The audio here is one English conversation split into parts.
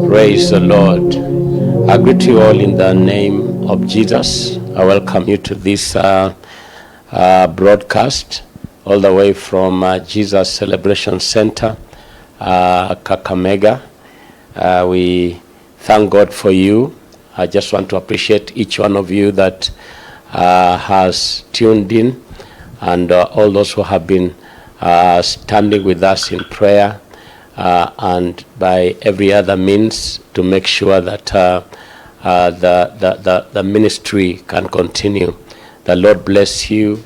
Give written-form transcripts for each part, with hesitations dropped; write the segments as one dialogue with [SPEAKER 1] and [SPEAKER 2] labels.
[SPEAKER 1] Praise the Lord. I greet you all in the name of Jesus. I welcome you to this broadcast all the way from Jesus Celebration Center, Kakamega. We thank God for you. I just want to appreciate each one of you that has tuned in, and all those who have been standing with us in prayer and by every other means to make sure that the ministry can continue. The Lord bless you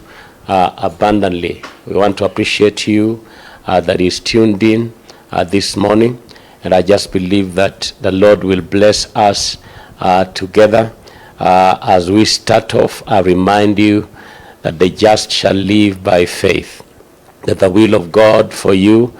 [SPEAKER 1] abundantly. We want to appreciate you that is tuned in this morning, and I just believe that the Lord will bless us together. As we start off, I remind you that the just shall live by faith, that the will of God for you,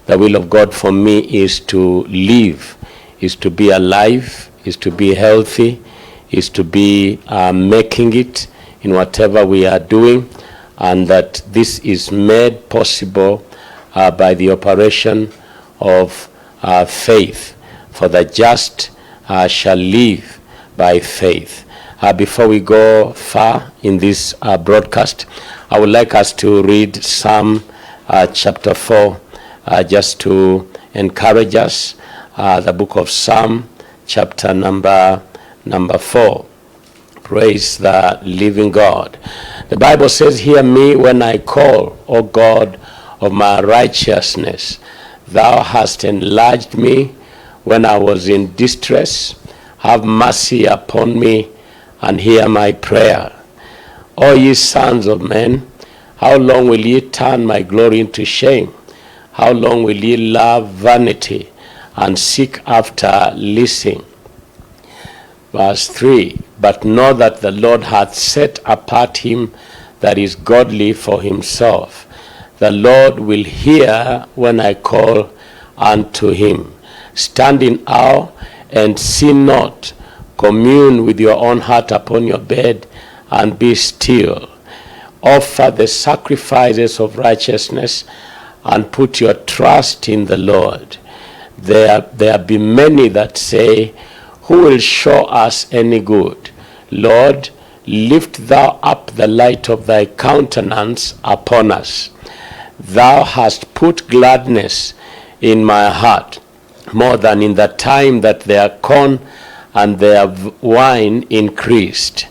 [SPEAKER 1] the will of God for me is to live, is to be alive, is to be healthy, is to be making it in whatever we are doing, and that this is made possible by the operation of faith. For the just shall live by faith. Before we go far in this broadcast, I would like us to read Psalm chapter 4, just to encourage us. The book of Psalm, chapter number 4. Praise the living God. The Bible says, "Hear me when I call, O God of my righteousness. Thou hast enlarged me when I was in distress. Have mercy upon me and hear my prayer. O ye sons of men, how long will ye turn my glory into shame? How long will ye love vanity and seek after leasing?" Verse 3, "But know that the Lord hath set apart him that is godly for himself. The Lord will hear when I call unto him. Stand in awe and sin not. Commune with your own heart upon your bed and be still. Offer the sacrifices of righteousness and put your trust in the Lord. There be many that say, Who will show us any good? Lord, lift thou up the light of thy countenance upon us. Thou hast put gladness in my heart, more than in the time that their corn and their wine increased.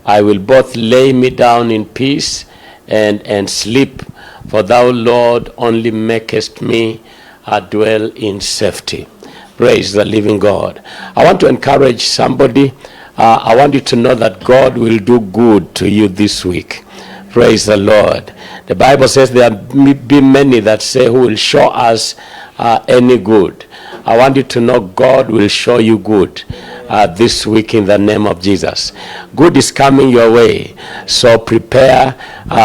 [SPEAKER 1] I will both lay me down in peace and sleep, for thou, Lord, only makest me dwell in safety." Praise the living God. I want to encourage somebody. I want you to know that God will do good to you this week. Praise the Lord. The Bible says there will be many that say, "Who will show us any good?" I want you to know God will show you good this week in the name of Jesus. Good is coming your way. So prepare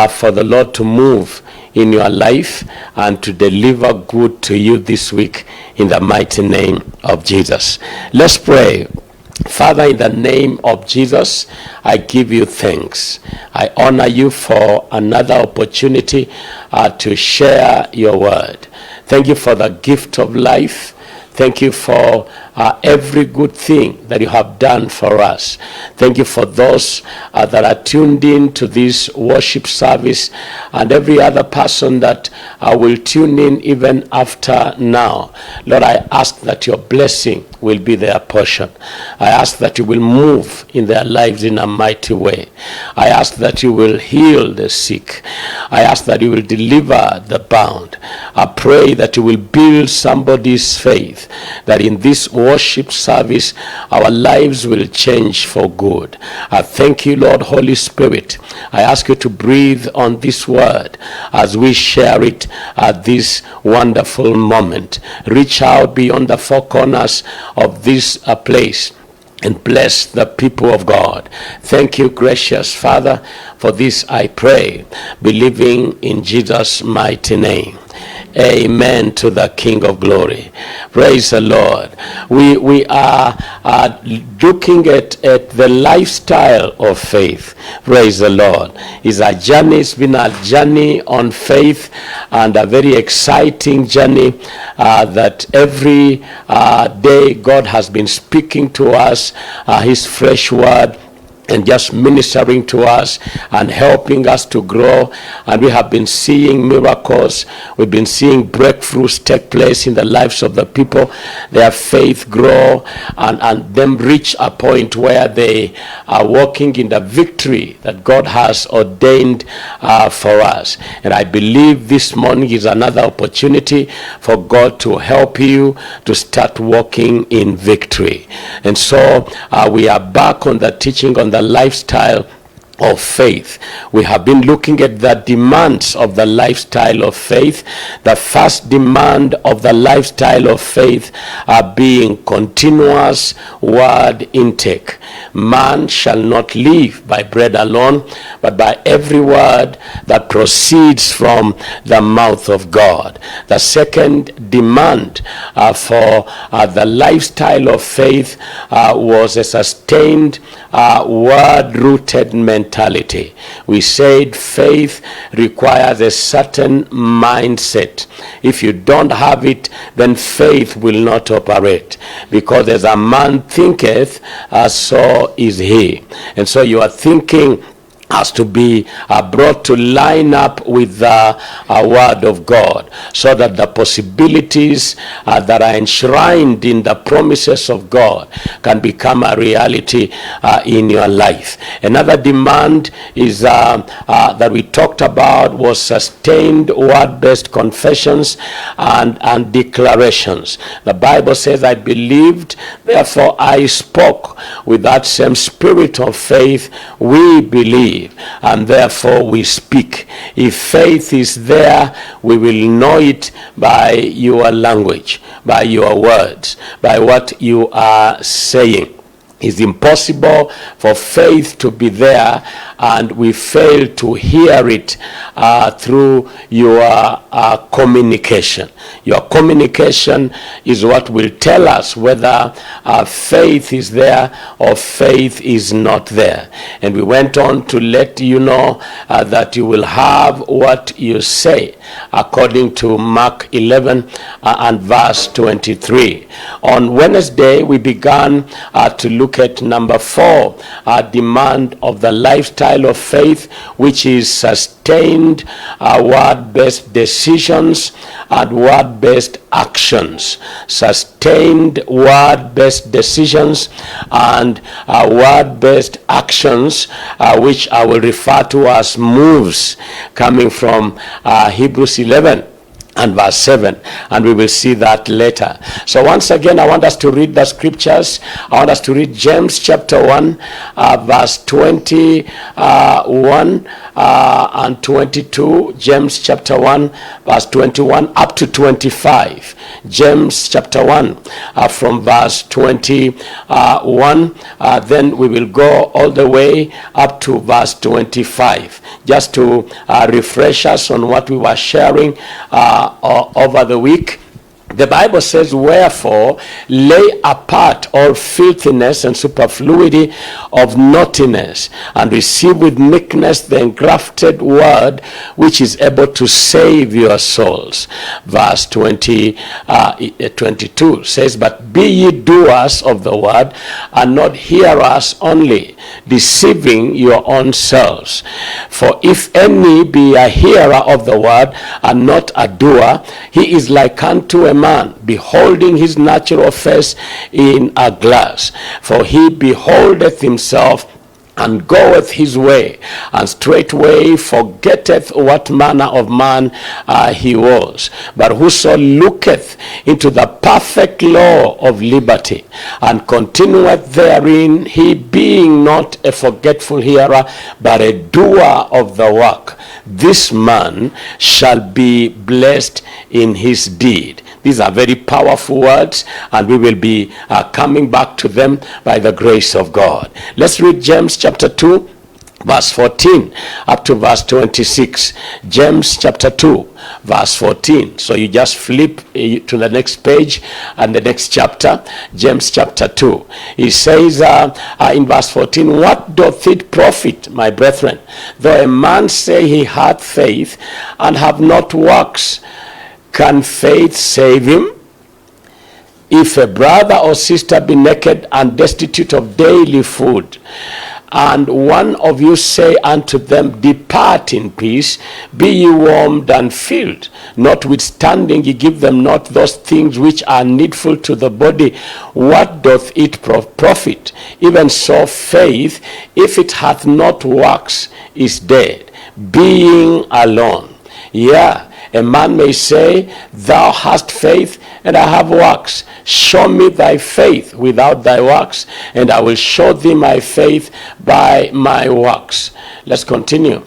[SPEAKER 1] for the Lord to move in your life and to deliver good to you this week in the mighty name of Jesus. Let's pray. Father, in the name of Jesus, I give you thanks. I honor you for another opportunity to share your word. Thank you for the gift of life. Thank you for every good thing that you have done for us. Thank you for those that are tuned in to this worship service, and every other person that will tune in even after now. Lord, I ask that your blessing will be their portion. I ask that you will move in their lives in a mighty way. I ask that you will heal the sick. I ask that you will deliver the bound. I pray that you will build somebody's faith, that in this worship service our lives will change for good. I thank you, Lord, Holy Spirit. I ask you to breathe on this word as we share it at this wonderful moment. Reach out beyond the four corners of this place and bless the people of God. Thank you, gracious Father, for this I pray, believing in Jesus' mighty name. Amen to the King of Glory. Praise the Lord. We are looking at the lifestyle of faith. Praise the Lord. It's a journey. It's been a journey on faith, and a very exciting journey that every day God has been speaking to us, his fresh word, and just ministering to us and helping us to grow. And we have been seeing miracles. We've been seeing breakthroughs take place in the lives of the people. Their faith grow and them reach a point where they are walking in the victory that God has ordained for us. And I believe this morning is another opportunity for God to help you to start walking in victory. And so we are back on the teaching on the lifestyle of faith. We have been looking at the demands of the lifestyle of faith. The first demand of the lifestyle of faith being continuous word intake. Man shall not live by bread alone, but by every word that proceeds from the mouth of God. The second demand for the lifestyle of faith was a sustained word-rooted mentality. We said faith requires a certain mindset. If you don't have it, then faith will not operate. Because as a man thinketh, so is he. And so you are thinking has to be brought to line up with the word of God, so that the possibilities that are enshrined in the promises of God can become a reality in your life. Another demand is that we talked about was sustained word-based confessions and declarations. The Bible says, I believed, therefore I spoke. With that same spirit of faith, we believe, and therefore we speak. If faith is there, we will know it by your language, by your words, by what you are saying. It's impossible for faith to be there and we fail to hear it through your communication. Your communication is what will tell us whether faith is there or faith is not there. And we went on to let you know that you will have what you say, according to Mark 11 and verse 23. On Wednesday, we began to look at number 4, demand of the lifestyle of faith, which is sustained word-based decisions and word-based actions. Sustained word-based decisions and word-based actions, which I will refer to as moves, coming from Hebrews 11 and verse 7, and we will see that later. So once again, I want us to read the scriptures. I want us to read James chapter 1 verse 21 and 22. James chapter 1 verse 21 up to 25. James chapter 1 from verse 21, then we will go all the way up to verse 25, just to refresh us on what we were sharing over the week. The Bible says, wherefore lay apart all filthiness and superfluity of naughtiness, and receive with meekness the engrafted word, which is able to save your souls. Verse 22 says, but be ye doers of the word, and not hearers only, deceiving your own selves. For if any be a hearer of the word, and not a doer, he is like unto a man beholding his natural face in a glass. For he beholdeth himself and goeth his way, and straightway forgetteth what manner of man he was. But whoso looketh into the perfect law of liberty, and continueth therein, he being not a forgetful hearer, but a doer of the work, this man shall be blessed in his deed. These are very powerful words, and we will be coming back to them by the grace of God. Let's read James chapter 2, verse 14 up to verse 26. James chapter 2, verse 14. So you just flip to the next page and the next chapter. James chapter 2. He says in verse 14, what doth it profit, my brethren, though a man say he hath faith and have not works? Can faith save him? If a brother or sister be naked and destitute of daily food, and one of you say unto them, depart in peace, be ye warmed and filled, notwithstanding ye give them not those things which are needful to the body, what doth it profit? Even so faith, if it hath not works, is dead, being alone. Yeah, a man may say, thou hast faith, and I have works. Show me thy faith without thy works, and I will show thee my faith by my works. Let's continue.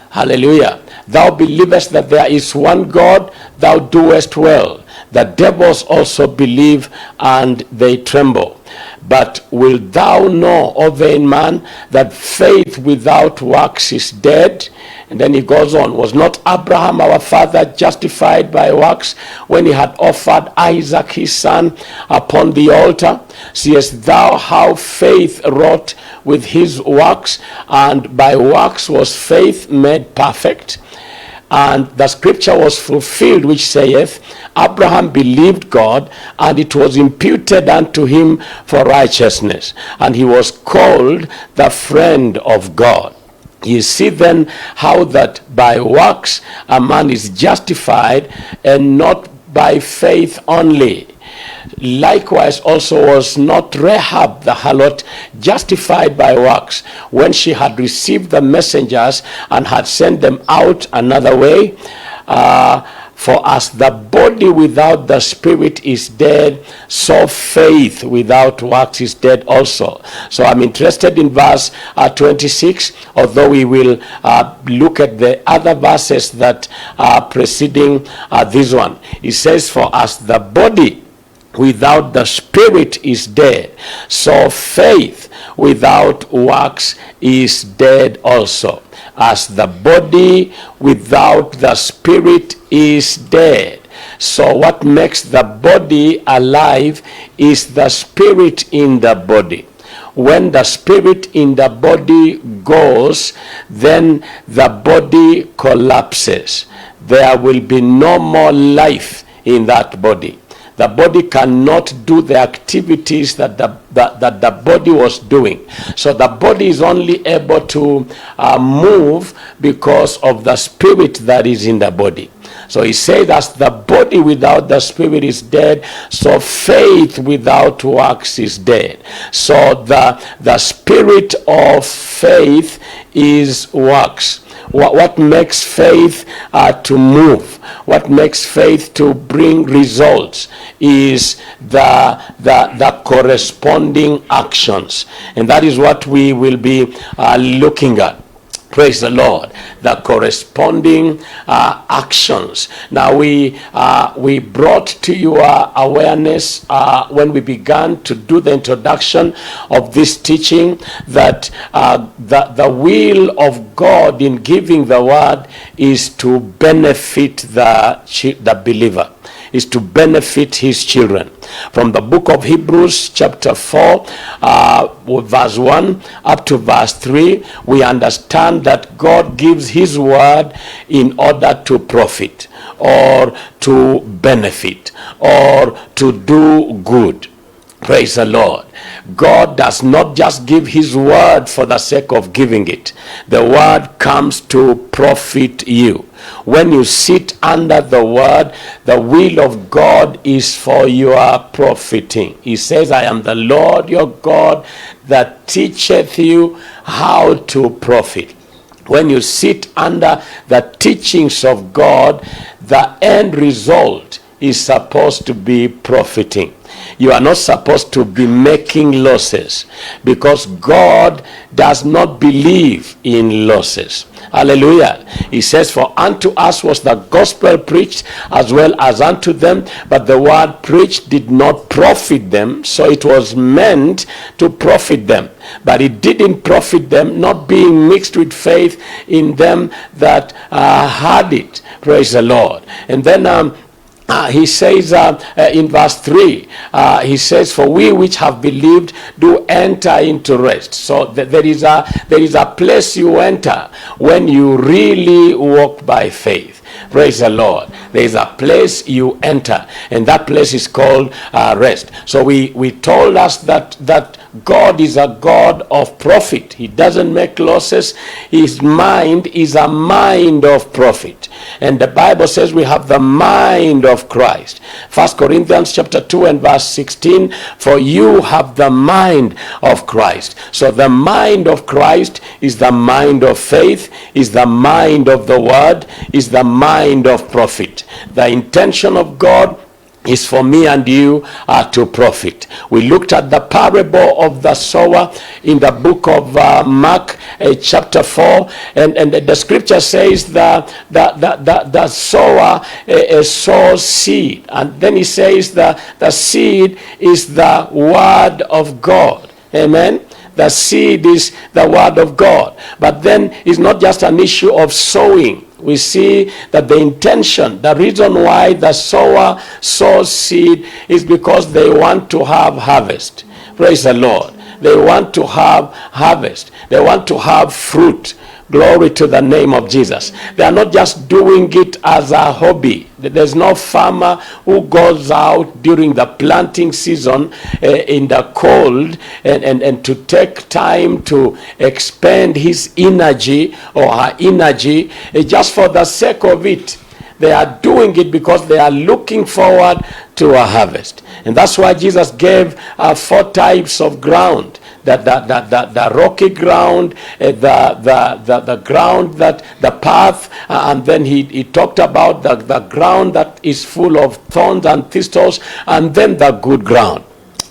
[SPEAKER 1] Hallelujah. Thou believest that there is one God, thou doest well. The devils also believe, and they tremble. But wilt thou know, O vain man, that faith without works is dead? And then he goes on, was not Abraham our father justified by works when he had offered Isaac his son upon the altar? Seest thou how faith wrought with his works, and by works was faith made perfect? And the scripture was fulfilled, which saith, Abraham believed God, and it was imputed unto him for righteousness, and he was called the friend of God. You see then how that by works a man is justified, and not by faith only. Likewise also was not Rahab the harlot justified by works, when she had received the messengers and had sent them out another way? For as the body without the spirit is dead, so faith without works is dead also. So I'm interested in verse 26, although we will look at the other verses that are preceding this one. It says, for as the body without the spirit is dead, so faith without works is dead also. As the body without the spirit is dead, so what makes the body alive is the spirit in the body. When the spirit in the body goes, then the body collapses. There will be no more life in that body. The body cannot do the activities that the body was doing. So the body is only able to move because of the spirit that is in the body. So he said, as the body without the spirit is dead, so faith without works is dead. So the spirit of faith is works. What makes faith to move, what makes faith to bring results is the corresponding actions. And that is what we will be looking at. Praise the Lord. The corresponding actions. Now we brought to your awareness when we began to do the introduction of this teaching that the will of God in giving the word is to benefit the believer. is to benefit his children. From the book of Hebrews chapter 4, verse 1 up to verse 3, we understand that God gives his word in order to profit, or to benefit, or to do good. Praise the Lord. God does not just give his word for the sake of giving it. The word comes to profit you. When you sit under the word, the will of God is for your profiting. He says, I am the Lord your God that teacheth you how to profit. When you sit under the teachings of God, the end result is supposed to be profiting. You are not supposed to be making losses, because God does not believe in losses. Hallelujah. He says, for unto us was the gospel preached as well as unto them, but the word preached did not profit them, so it was meant to profit them. But it didn't profit them, not being mixed with faith in them that had it. Praise the Lord. And then he says in verse 3, he says, for we which have believed do enter into rest. So there is a place you enter when you really walk by faith. Praise the Lord. There is a place you enter, and that place is called rest. So we told us that God is a God of profit. He doesn't make losses. His mind is a mind of profit. And the Bible says we have the mind of Christ. 1 Corinthians chapter 2 and verse 16, for you have the mind of Christ. So the mind of Christ is the mind of faith, is the mind of the word, is the mind of profit. The intention of God is for me and you to profit. We looked at the parable of the sower in the book of Mark chapter 4, and the scripture says the sower sows seed, and then he says the seed is the word of God. Amen. The seed is the word of God. But then it's not just an issue of sowing. We see that the intention, the reason why the sower sows seed is because they want to have harvest. Praise the Lord. They want to have harvest. They want to have fruit. Glory to the name of Jesus. They are not just doing it as a hobby. There's no farmer who goes out during the planting season in the cold and to take time to expend his energy or her energy just for the sake of it. They are doing it because they are looking forward to a harvest. And that's why Jesus gave 4 types of ground. The rocky ground, the ground that the path, and then he talked about the ground that is full of thorns and thistles, and then the good ground.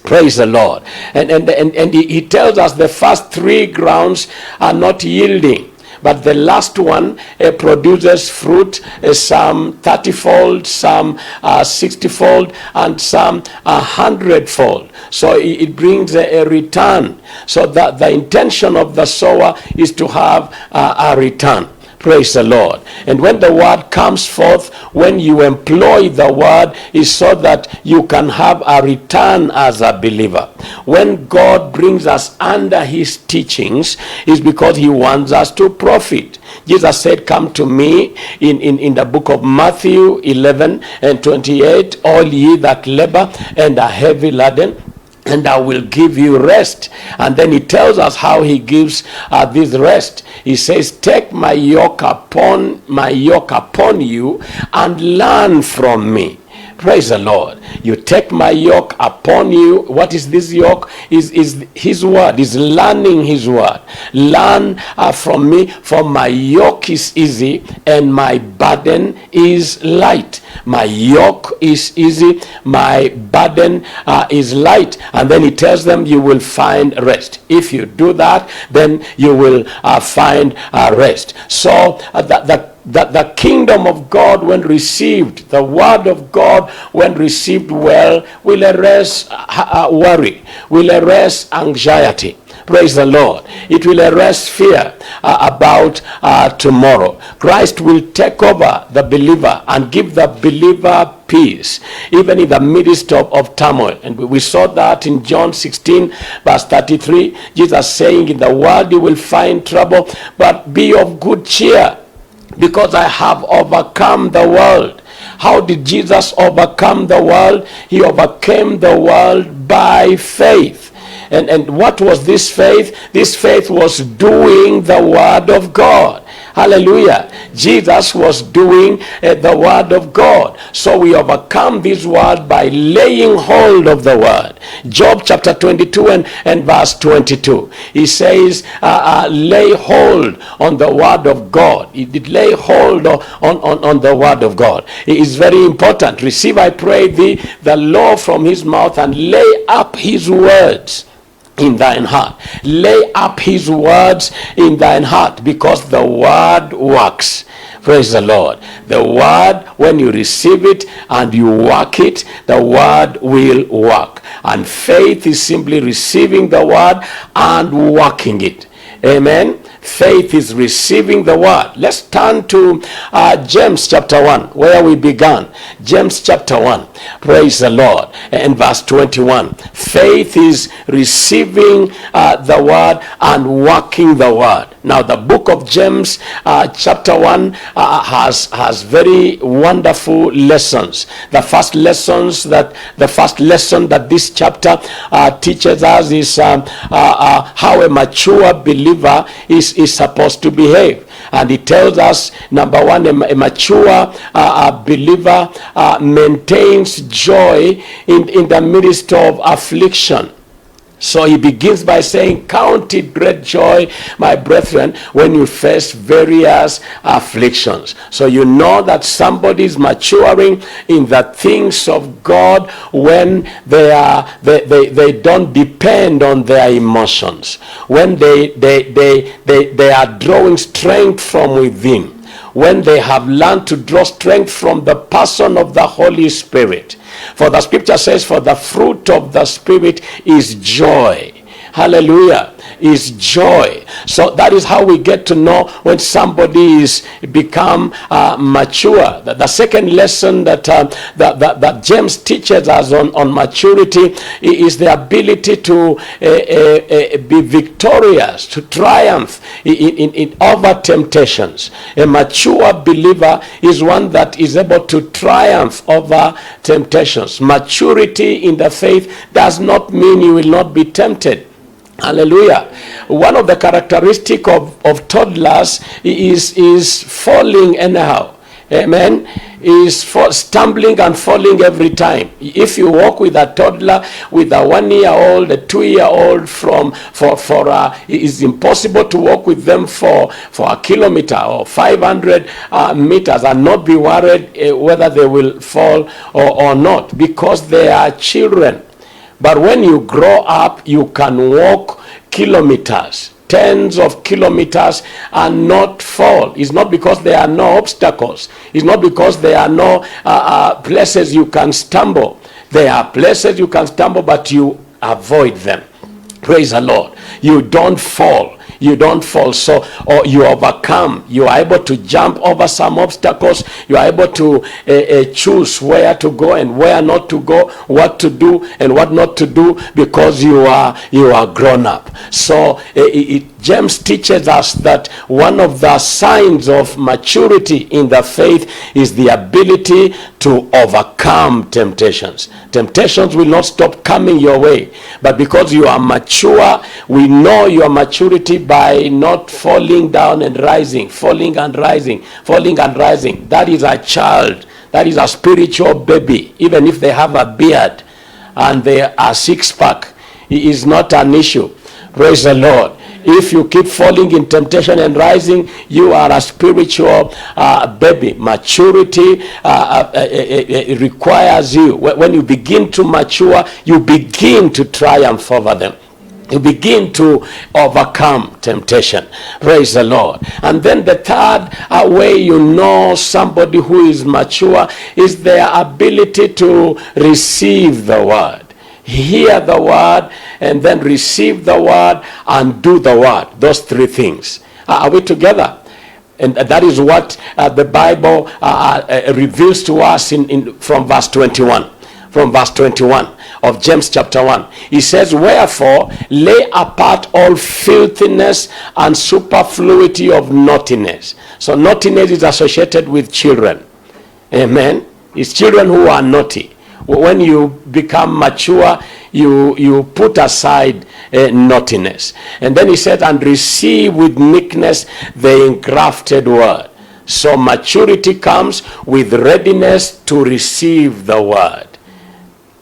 [SPEAKER 1] Praise the Lord. And he tells us the first 3 grounds are not yielding, but the last one produces fruit, some 30-fold, some 60-fold, and some 100-fold. So it brings a return. So that the intention of the sower is to have a return. Praise the Lord. And when the word comes forth, when you employ the word, is so that you can have a return as a believer. When God brings us under his teachings, is because he wants us to profit. Jesus said, come to me in the book of Matthew 11 and 28, all ye that labor and are heavy laden, and I will give you rest. And then he tells us how he gives this rest. He says, take my yoke upon you and learn from me. Praise the Lord. You take my yoke upon you. What is this yoke? Is his word. Is learning his word. Learn from me, for my yoke is easy and my burden is light. My yoke is easy, my burden is light. And then he tells them, you will find rest. If you do that, then you will find rest. So the kingdom of God, when received, the word of God, when received well, will erase worry, will erase anxiety. Praise the Lord. It will arrest fear about tomorrow. Christ will take over the believer and give the believer peace, even in the midst of turmoil. And we saw that in John 16, verse 33. Jesus saying, in the world you will find trouble, but be of good cheer, because I have overcome the world. How did Jesus overcome the world? He overcame the world by faith. And what was this faith? This faith was doing the word of God. Hallelujah. Jesus was doing the word of God. So we overcome this word by laying hold of the word. Job chapter 22 and verse 22. He says, lay hold on the word of God. He did lay hold on the word of God. It is very important. Receive, I pray thee, the law from his mouth, and lay up his words in thine heart. Lay up his words in thine heart, because the word works. Praise the Lord. The word, when you receive it and you work it, the word will work. And faith is simply receiving the word and working it. Amen. Faith is receiving the word. Let's turn to James chapter 1, where we began. James chapter 1. Praise the Lord. And verse 21. Faith is receiving the word and working the word. Now, the book of James chapter 1 has very wonderful lessons. The first lesson that this chapter teaches us is how a mature believer is supposed to behave. And it tells us, number one, a mature believer maintains joy in the midst of affliction. So he begins by saying, count it great joy, my brethren, when you face various afflictions. So you know that somebody is maturing in the things of God when they don't depend on their emotions, when they are drawing strength from within, when they have learned to draw strength from the person of the Holy Spirit. For the scripture says, for the fruit of the Spirit is joy. Hallelujah. Is joy. So that is how we get to know when somebody is become mature. The second lesson that James teaches us on maturity is the ability to be victorious, to triumph in over temptations. A mature believer is one that is able to triumph over temptations. Maturity in the faith does not mean you will not be tempted. Hallelujah. One of the characteristics of toddlers is falling anyhow. Amen. Is stumbling and falling every time. If you walk with a toddler, with a 1-year-old, a 2-year-old, it is impossible to walk with them for a kilometer or 500 meters and not be worried whether they will fall or not, because they are children. But when you grow up, you can walk kilometers, tens of kilometers, and not fall. It's not because there are no obstacles. It's not because there are no places you can stumble. There are places you can stumble, but you avoid them. Praise the Lord. You don't fall. You don't fall, so or you overcome. You are able to jump over some obstacles. You are able to choose where to go and where not to go, what to do and what not to do, because you are grown up. So James teaches us that one of the signs of maturity in the faith is the ability to overcome temptations. Temptations will not stop coming your way, but because you are mature, we know your maturity by not falling down and rising, falling and rising, falling and rising. That is a child. That is a spiritual baby. Even if they have a beard and they are six-pack, it is not an issue. Praise the Lord. If you keep falling in temptation and rising, you are a spiritual baby. Maturity requires you. When you begin to mature, you begin to triumph over them. You begin to overcome temptation. Praise the Lord. And then the third way you know somebody who is mature is their ability to receive the word. hear the word, and then receive the word and do the word. Those three things. Are we together? And that is what the Bible reveals to us from verse 21. From verse 21 of James chapter 1. He says, wherefore lay apart all filthiness and superfluity of naughtiness. So naughtiness is associated with children. Amen. It's children who are naughty. When you become mature, you put aside naughtiness. And then he said, and receive with meekness the engrafted word. So maturity comes with readiness to receive the word.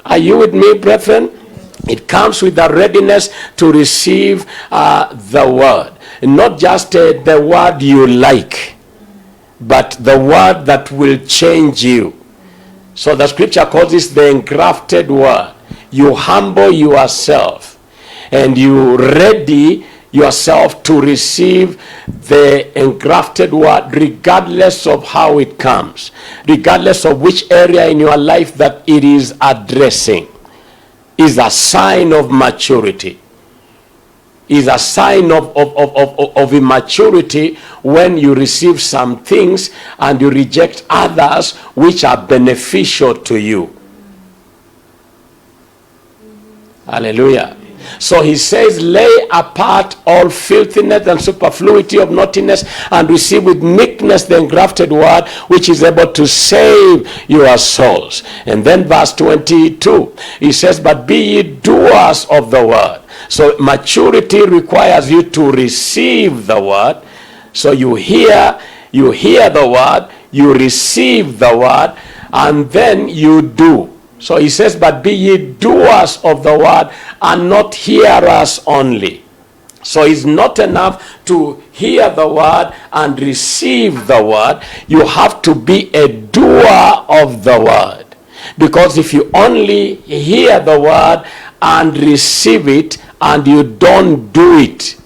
[SPEAKER 1] Are you with me, brethren? It comes with the readiness to receive the word. Not just the word you like, but the word that will change you. So the scripture calls this the engrafted word. You humble yourself and you ready yourself to receive the engrafted word, regardless of how it comes, regardless of which area in your life that it is addressing, is a sign of maturity. Is a sign of immaturity when you receive some things and you reject others which are beneficial to you. Hallelujah. So he says, lay apart all filthiness and superfluity of naughtiness, and receive with meekness the engrafted word, which is able to save your souls. And then verse 22, he says, but be ye doers of the word. So maturity requires you to receive the word. So you hear the word, you receive the word, and then you do. So he says, but be ye doers of the word, and not hearers only. So it's not enough to hear the word and receive the word. You have to be a doer of the word. Because if you only hear the word and receive it and you don't do it,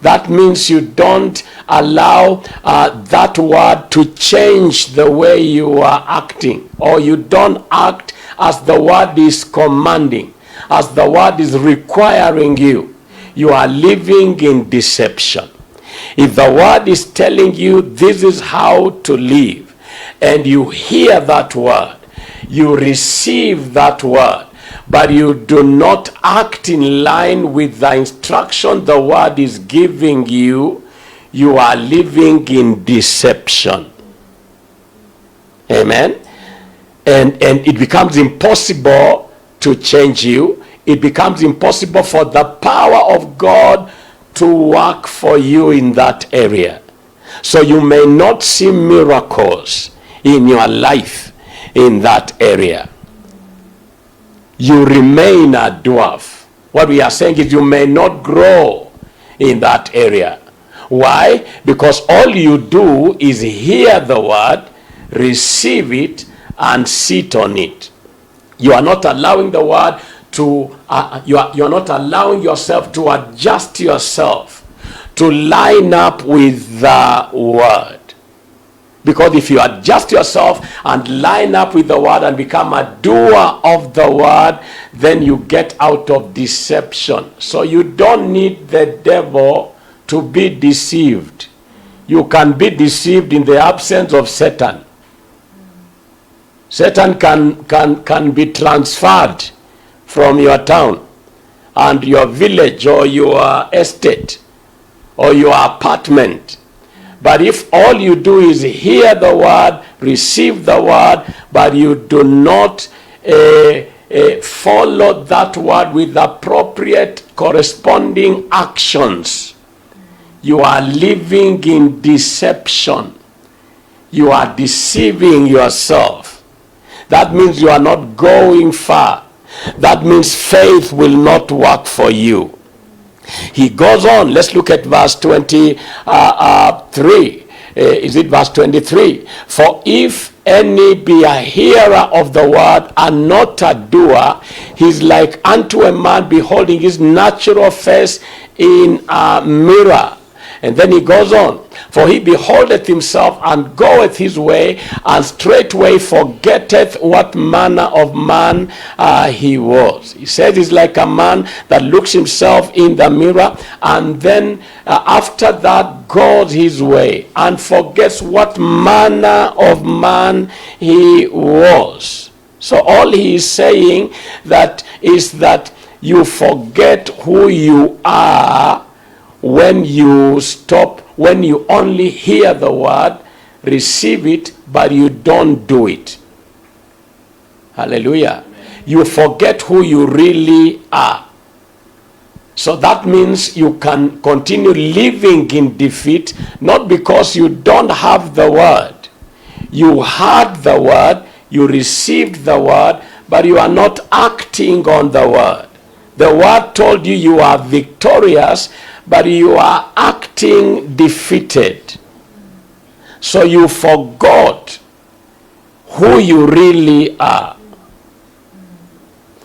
[SPEAKER 1] that means you don't allow that word to change the way you are acting, or you don't act as the word is commanding, as the word is requiring you. You are living in deception. If the word is telling you this is how to live, and you hear that word, you receive that word, but you do not act in line with the instruction the word is giving you, you are living in deception. Amen. And it becomes impossible to change you. It becomes impossible for the power of God to work for you in that area. So you may not see miracles in your life in that area. You remain a dwarf. What we are saying is you may not grow in that area. Why? Because all you do is hear the word, receive it, and sit on it. You are not allowing the word to, you are not allowing yourself to adjust yourself to line up with the word. Because if you adjust yourself and line up with the word and become a doer of the word, then you get out of deception. So you don't need the devil to be deceived. You can be deceived in the absence of Satan. Satan can be transferred from your town and your village or your estate or your apartment. But if all you do is hear the word, receive the word, but you do not follow that word with appropriate corresponding actions, you are living in deception. You are deceiving yourself. That means you are not going far. That means faith will not work for you. He goes on. Let's look at verse 23. Is it verse 23? For if any be a hearer of the word and not a doer, he is like unto a man beholding his natural face in a mirror. And then he goes on, for he beholdeth himself and goeth his way, and straightway forgetteth what manner of man he was. He says he's like a man that looks himself in the mirror, and then after that goes his way and forgets what manner of man he was. So all he is saying that is that you forget who you are when you stop, when you only hear the word, receive it, but you don't do it. Hallelujah. Amen. You forget who you really are. So that means you can continue living in defeat, not because you don't have the word. You heard the word, you received the word, but you are not acting on the word. The word told you you are victorious, but you are acting defeated. So you forgot who you really are.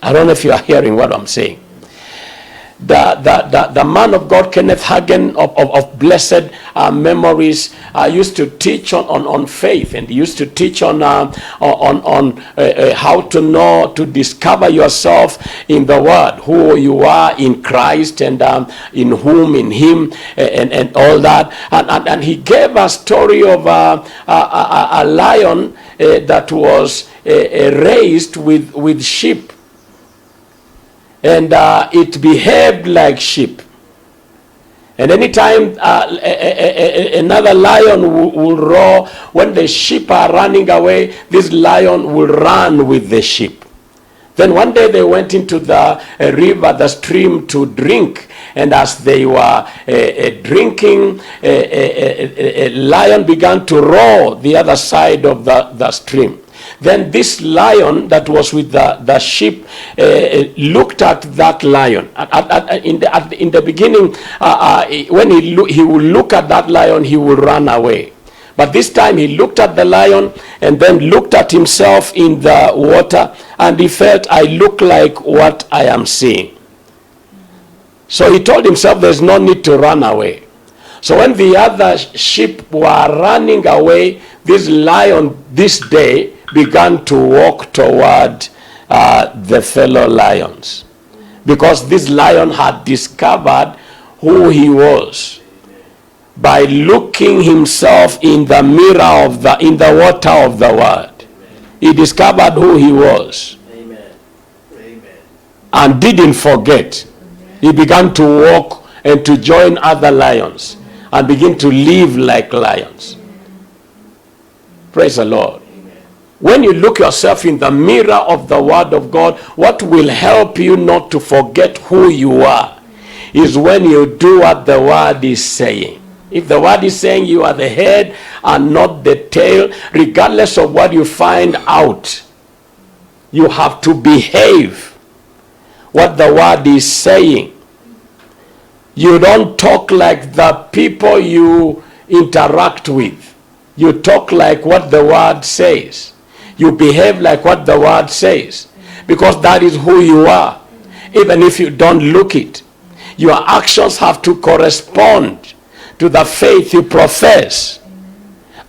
[SPEAKER 1] I don't know if you are hearing what I'm saying. The man of God, Kenneth Hagin of blessed memories, used to teach on faith, and he used to teach on how to know, to discover yourself in the word, who you are in Christ, and in whom, in him, and all that. And he gave a story of a lion that was raised with sheep. And it behaved like sheep. And anytime another lion will roar, when the sheep are running away, this lion will run with the sheep. Then one day they went into the river, the stream, to drink. And as they were drinking, a lion began to roar the other side of the stream. Then this lion that was with the sheep looked at that lion. In the beginning, when he would look at that lion, he would run away. But this time he looked at the lion and then looked at himself in the water, and he felt, I look like what I am seeing. So he told himself there's no need to run away. So when the other sheep were running away, this lion this day began to walk toward the fellow lions, because this lion had discovered who he was by looking himself in the mirror of in the water of the word. He discovered who he was. Amen. And didn't forget. He began to walk and to join other lions and begin to live like lions. Praise the Lord. When you look yourself in the mirror of the word of God, what will help you not to forget who you are is when you do what the word is saying. If the word is saying you are the head and not the tail, regardless of what you find out, you have to behave what the word is saying. You don't talk like the people you interact with. You talk like what the word says. You behave like what the word says, because that is who you are. Even if you don't look it, your actions have to correspond to the faith you profess.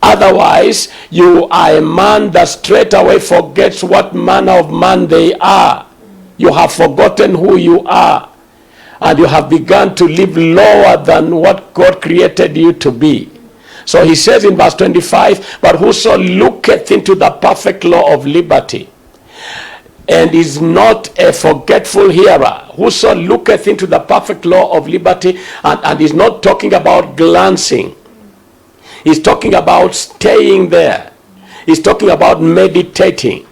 [SPEAKER 1] Otherwise, you are a man that straight away forgets what manner of man they are. You have forgotten who you are, and you have begun to live lower than what God created you to be. So he says in verse 25, but whoso looketh into the perfect law of liberty, and is not a forgetful hearer, whoso looketh into the perfect law of liberty, and is not talking about glancing. He's talking about staying there. He's talking about meditating.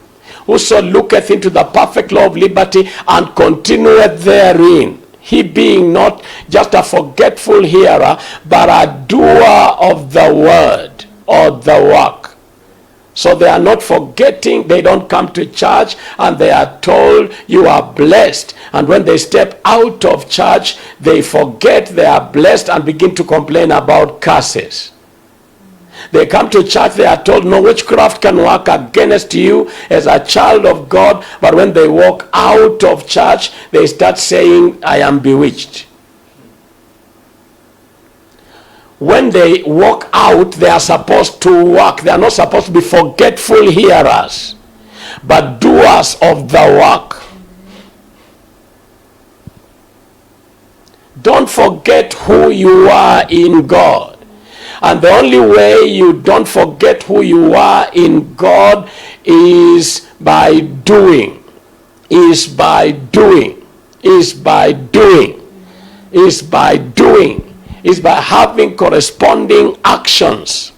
[SPEAKER 1] Whoso looketh into the perfect law of liberty and continueth therein. He being not just a forgetful hearer, but a doer of the word or the work. So they are not forgetting, they don't come to church and they are told you are blessed. And when they step out of church, they forget they are blessed and begin to complain about curses. They come to church, they are told no witchcraft can work against you as a child of God. But when they walk out of church, they start saying, I am bewitched. when they walk out, they are supposed to work. They are not supposed to be forgetful hearers, but doers of the work. Don't forget who you are in God. And the only way you don't forget who you are in God is by doing. Is by doing. Is by doing. Is by doing. Is by having corresponding actions.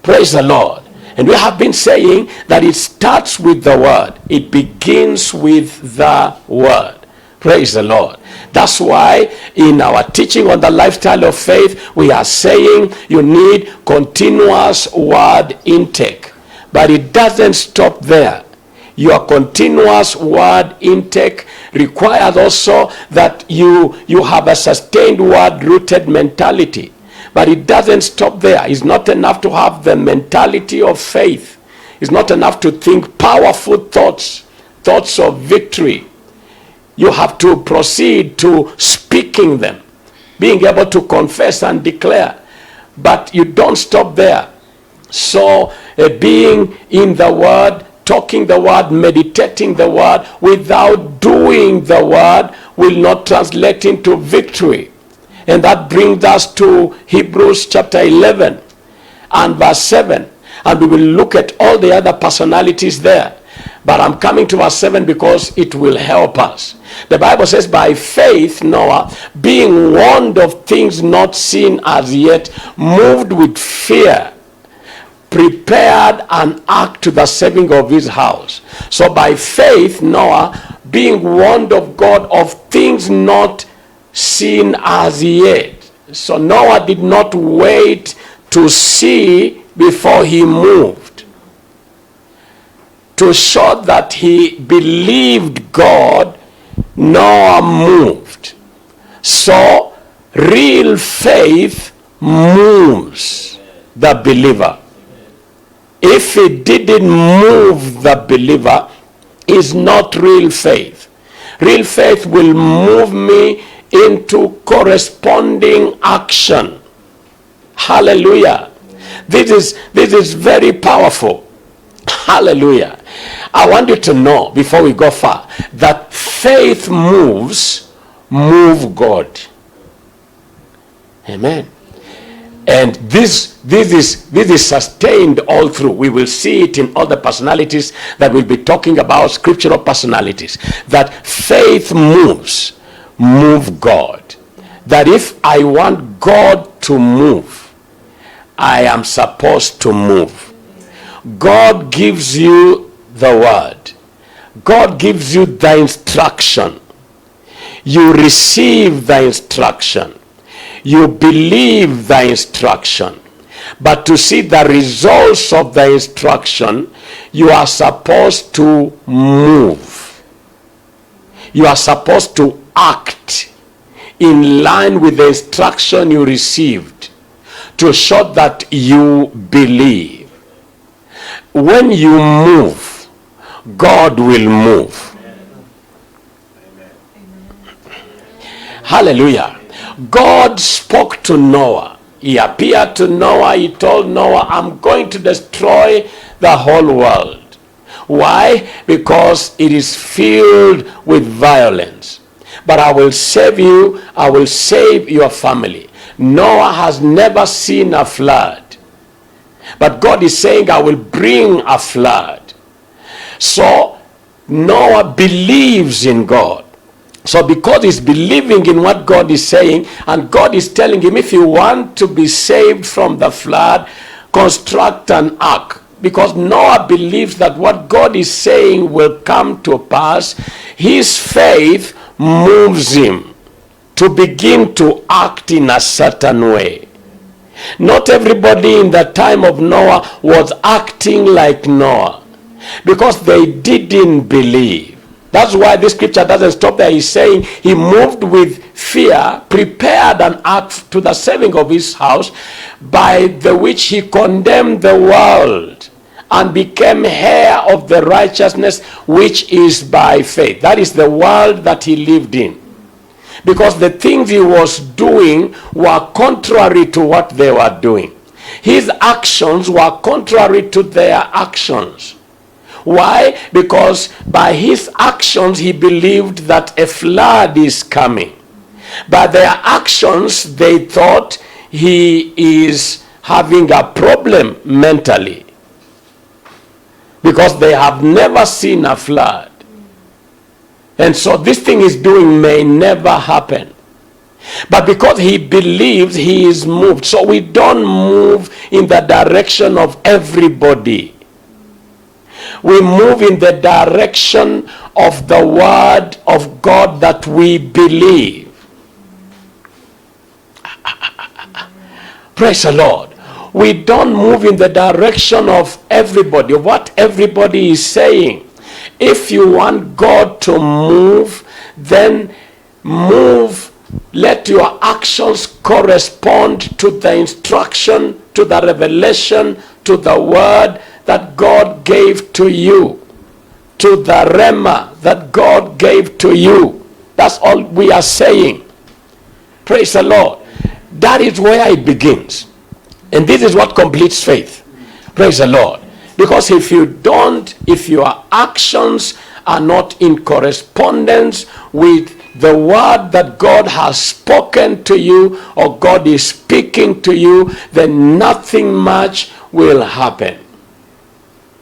[SPEAKER 1] Praise the Lord. And we have been saying that it starts with the word. It begins with the word. Praise the Lord. That's why in our teaching on the lifestyle of faith, we are saying you need continuous word intake. But it doesn't stop there. Your continuous word intake requires also that you have a sustained word-rooted mentality. But it doesn't stop there. It's not enough to have the mentality of faith. It's not enough to think powerful thoughts, thoughts of victory. You have to proceed to speaking them, being able to confess and declare. But you don't stop there. So being in the word, talking the word, meditating the word, without doing the word will not translate into victory. And that brings us to Hebrews chapter 11 and verse 7. And we will look at all the other personalities there. But I'm coming to verse 7 because it will help us. The Bible says, by faith Noah, being warned of things not seen as yet, moved with fear, prepared an ark to the saving of his house. So by faith Noah, being warned of God of things not seen as yet. So Noah did not wait to see before he moved. To show that he believed God, Noah moved. So real faith moves the believer. If it didn't move the believer, it's not real faith. Real faith will move me into corresponding action. Hallelujah. This is very powerful. Hallelujah. I want you to know, before we go far, that faith move God. Amen. And this is sustained all through. We will see it in all the personalities that we'll be talking about, scriptural personalities. That faith move God. That if I want God to move, I am supposed to move. God gives you the word. God gives you the instruction. You receive the instruction. You believe the instruction. But to see the results of the instruction, you are supposed to move. You are supposed to act in line with the instruction you received to show that you believe. When you move, God will move. Hallelujah. God spoke to Noah. He appeared to Noah. He told Noah, I'm going to destroy the whole world. Why? Because it is filled with violence. But I will save you. I will save your family. Noah has never seen a flood. But God is saying, I will bring a flood. So Noah believes in God. So because he's believing in what God is saying, and God is telling him, if you want to be saved from the flood, construct an ark. Because Noah believes that what God is saying will come to pass, his faith moves him to begin to act in a certain way. Not everybody in the time of Noah was acting like Noah, because they didn't believe. That's why this scripture doesn't stop there. He's saying he moved with fear, prepared an ark to the saving of his house, by the which he condemned the world and became heir of the righteousness which is by faith. That is the world that he lived in. because the things he was doing were contrary to what they were doing. His actions were contrary to their actions. Why? Because by his actions he believed that a flood is coming. By their actions they thought he is having a problem mentally, because they have never seen a flood. And so this thing he's doing may never happen. But because he believes, he is moved. So we don't move in the direction of everybody. We move in the direction of the word of God that we believe. Praise the Lord. We don't move in the direction of everybody, what everybody is saying. If you want God to move, then move. Let your actions correspond to the instruction, to the revelation, to the word that God gave to you, to the rhema that God gave to you. That's all we are saying. Praise the Lord. That is where it begins. And this is what completes faith. Praise the Lord. Because if your actions are not in correspondence with the word that God has spoken to you, or God is speaking to you, then nothing much will happen.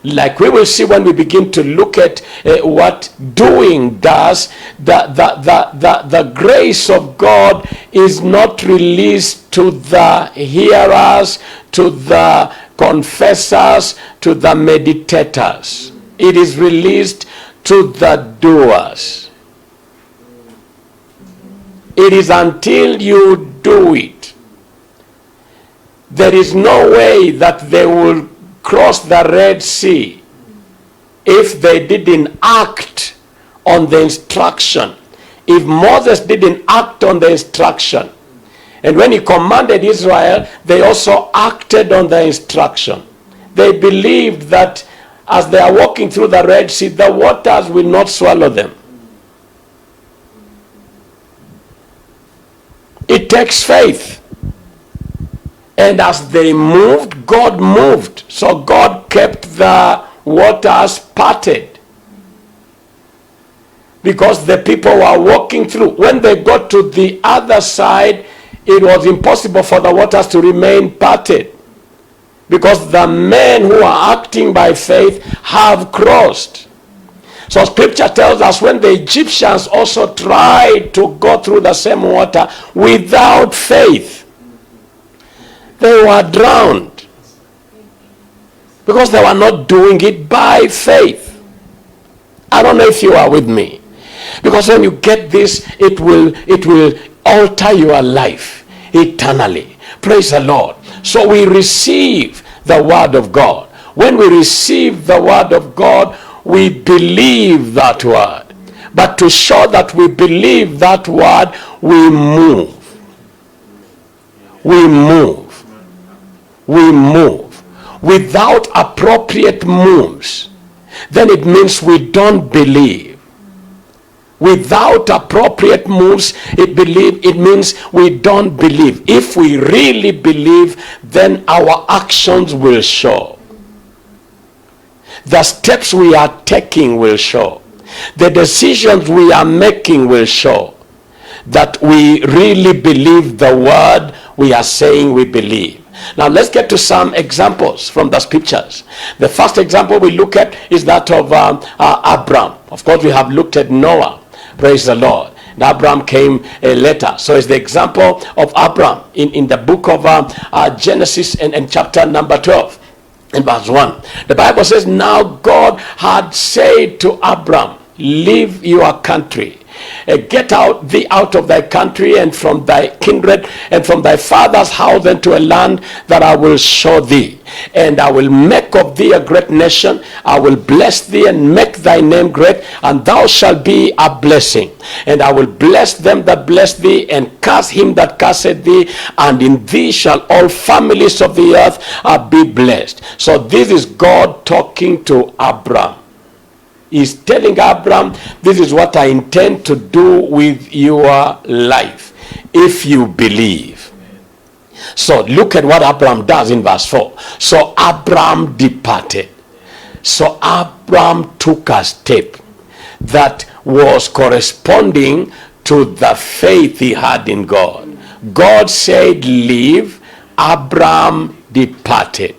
[SPEAKER 1] Like we will see when we begin to look at what doing does, the grace of God is not released to the hearers, to the confessors, to the meditators. It is released to the doers. It is until you do it. There is no way that they will cross the Red Sea if they didn't act on the instruction. If Moses didn't act on the instruction, and when he commanded Israel, they also acted on the instruction. They believed that as they are walking through the Red Sea, the waters will not swallow them. It takes faith. And as they moved, God moved. So God kept the waters parted, because the people were walking through. When they got to the other side, it was impossible for the waters to remain parted, because the men who are acting by faith have crossed. So scripture tells us when the Egyptians also tried to go through the same water without faith, they were drowned, because they were not doing it by faith. I don't know if you are with me, because when you get this, it will alter your life eternally. Praise the Lord. So we receive the word of God. When we receive the word of God, we believe that word. But to show that we believe that word, we move. We move. We move. Without appropriate moves, then it means we don't believe. Without appropriate moves, it means we don't believe. If we really believe, then our actions will show. The steps we are taking will show. The decisions we are making will show that we really believe the word we are saying we believe. Now let's get to some examples from the scriptures. The first example we look at is that of Abraham. Of course, we have looked at Noah. Praise the Lord. And Abraham came later. So it's the example of Abraham in the book of Genesis and chapter number 12. In verse 1, the Bible says, now God had said to Abraham, leave your country, get thee out of thy country and from thy kindred and from thy father's house into a land that I will show thee. And I will make of thee a great nation. I will bless thee and make thy name great, and thou shalt be a blessing. And I will bless them that bless thee, and curse him that curseth thee, and in thee shall all families of the earth be blessed. So this is God talking to Abraham. is telling Abraham, this is what I intend to do with your life, if you believe. So look at what Abraham does in verse 4. So Abraham departed. So Abraham took a step that was corresponding to the faith he had in God. God said, leave. Abraham departed.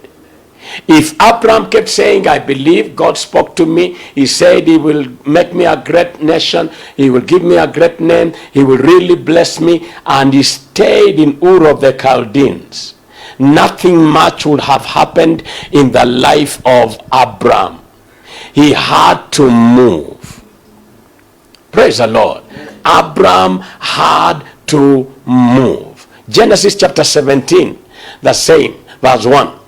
[SPEAKER 1] If Abraham kept saying, I believe, God spoke to me, he said he will make me a great nation, he will give me a great name, he will really bless me, and he stayed in Ur of the Chaldeans, nothing much would have happened in the life of Abraham. He had to move. Praise the Lord. Abraham had to move. Genesis chapter 17, the same, verse 1.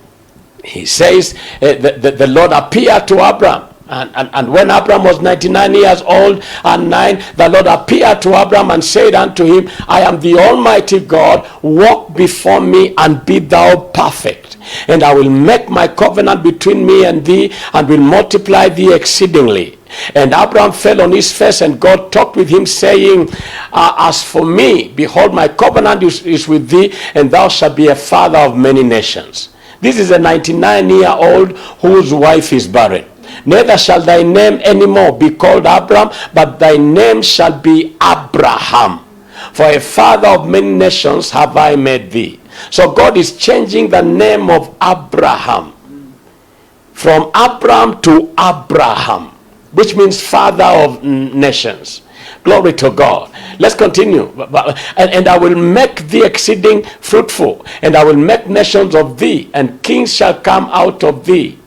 [SPEAKER 1] He says, the Lord appeared to Abraham. And when Abraham was 99 years old and 9, the Lord appeared to Abraham and said unto him, I am the Almighty God, walk before me and be thou perfect. And I will make my covenant between me and thee, and will multiply thee exceedingly. And Abraham fell on his face, and God talked with him, saying, as for me, behold, my covenant is with thee, and thou shalt be a father of many nations. This is a 99-year-old whose wife is barren. Neither shall thy name anymore be called Abram, but thy name shall be Abraham. For a father of many nations have I made thee. So God is changing the name of Abraham from Abram to Abraham, which means father of nations. Glory to God. Let's continue. And I will make thee exceeding fruitful, and I will make nations of thee, and kings shall come out of thee.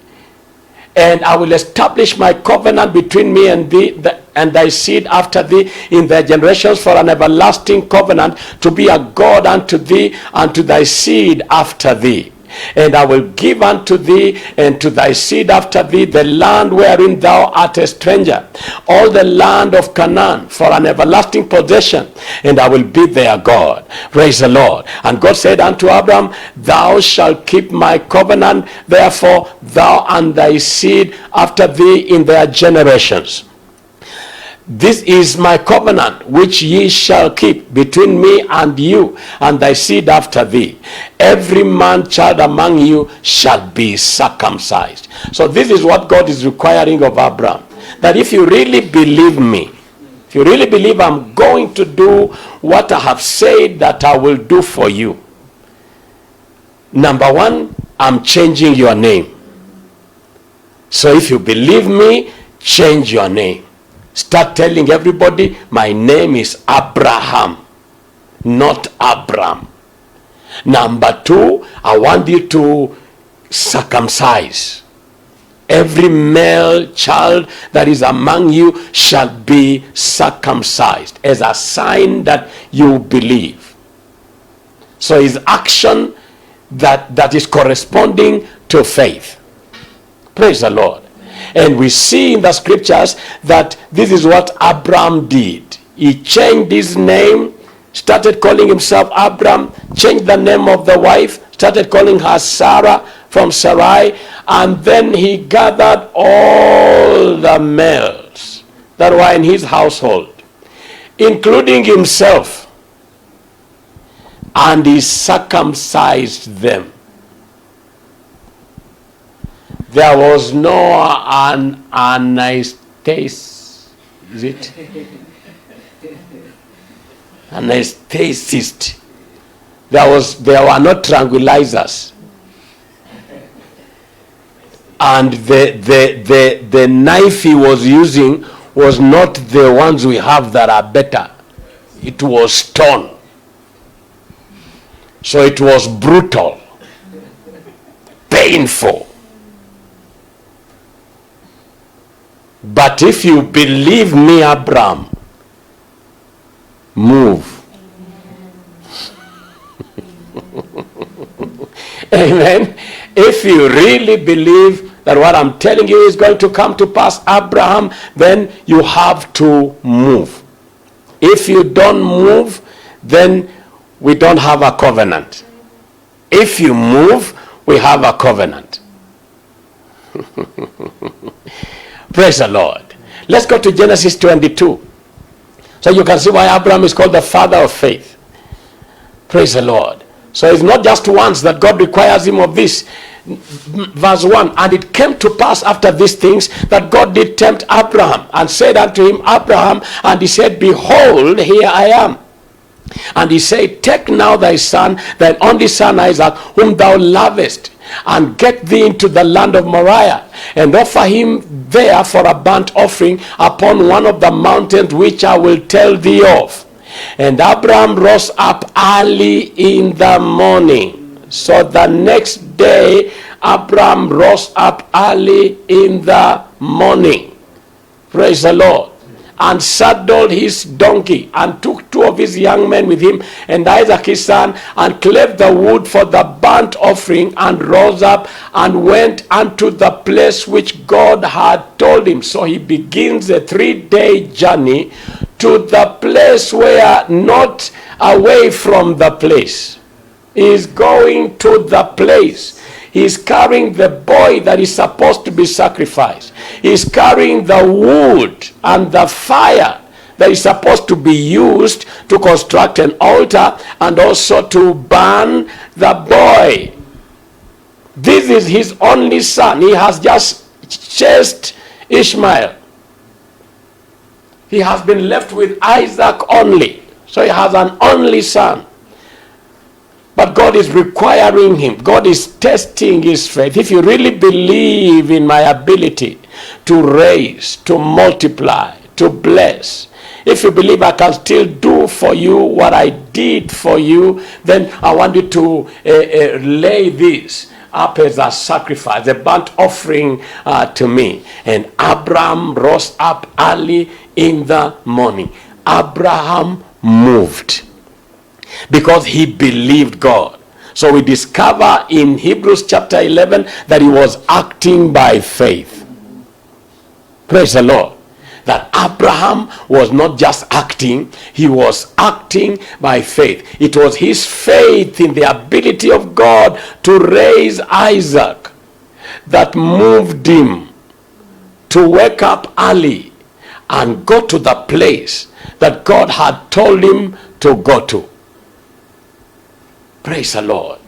[SPEAKER 1] And I will establish my covenant between me and thee, and thy seed after thee in their generations, for an everlasting covenant, to be a God unto thee and to thy seed after thee. And I will give unto thee and to thy seed after thee the land wherein thou art a stranger, all the land of Canaan, for an everlasting possession, and I will be their God. Praise the Lord. And God said unto Abram, thou shalt keep my covenant, therefore thou and thy seed after thee in their generations. This is my covenant which ye shall keep between me and you and thy seed after thee. Every man child among you shall be circumcised. So this is what God is requiring of Abraham. That if you really believe me, if you really believe I'm going to do what I have said that I will do for you, number one, I'm changing your name. So if you believe me, change your name. Start telling everybody, my name is Abraham, not Abram. Number two, I want you to circumcise. Every male child that is among you shall be circumcised as a sign that you believe. So it's action that is corresponding to faith. Praise the Lord. And we see in the scriptures that this is what Abraham did. He changed his name, started calling himself Abram, changed the name of the wife, started calling her Sarah from Sarai, and then he gathered all the males that were in his household, including himself, and he circumcised them. There was no anesthetist, is it? Anesthetist. There were no tranquilizers. And the knife he was using was not the ones we have that are better. It was stone. So it was brutal, painful. But if you believe me, Abraham, move. Amen. If you really believe that what I'm telling you is going to come to pass, Abraham, then you have to move. If you don't move, then we don't have a covenant. If you move, we have a covenant. Praise the Lord. Let's go to Genesis 22. So you can see why Abraham is called the father of faith. Praise the Lord. So it's not just once that God requires him of this. Verse 1, and it came to pass after these things that God did tempt Abraham and said unto him, Abraham, and he said, behold, here I am. And he said, take now thy son, thine only son Isaac, whom thou lovest, and get thee into the land of Moriah, and offer him there for a burnt offering upon one of the mountains which I will tell thee of. And Abraham rose up early in the morning. So the next day, Abraham rose up early in the morning. Praise the Lord. And saddled his donkey, and took 2 of his young men with him, and Isaac his son, and cleft the wood for the burnt offering, and rose up and went unto the place which God had told him. So he begins a 3-day journey to the place where, not away from the place. He is going to the place. He's carrying the boy that is supposed to be sacrificed. He's carrying the wood and the fire that is supposed to be used to construct an altar and also to burn the boy. This is his only son. He has just chased Ishmael. He has been left with Isaac only. So he has an only son. But God is requiring him. God is testing his faith. If you really believe in my ability to raise, to multiply, to bless, if you believe I can still do for you what I did for you, then I want you to lay this up as a sacrifice, a burnt offering to me. And Abraham rose up early in the morning. Abraham moved, because he believed God. So we discover in Hebrews chapter 11 that he was acting by faith. Praise the Lord. That Abraham was not just acting, he was acting by faith. It was his faith in the ability of God to raise Isaac that moved him to wake up early and go to the place that God had told him to go to. Praise the Lord.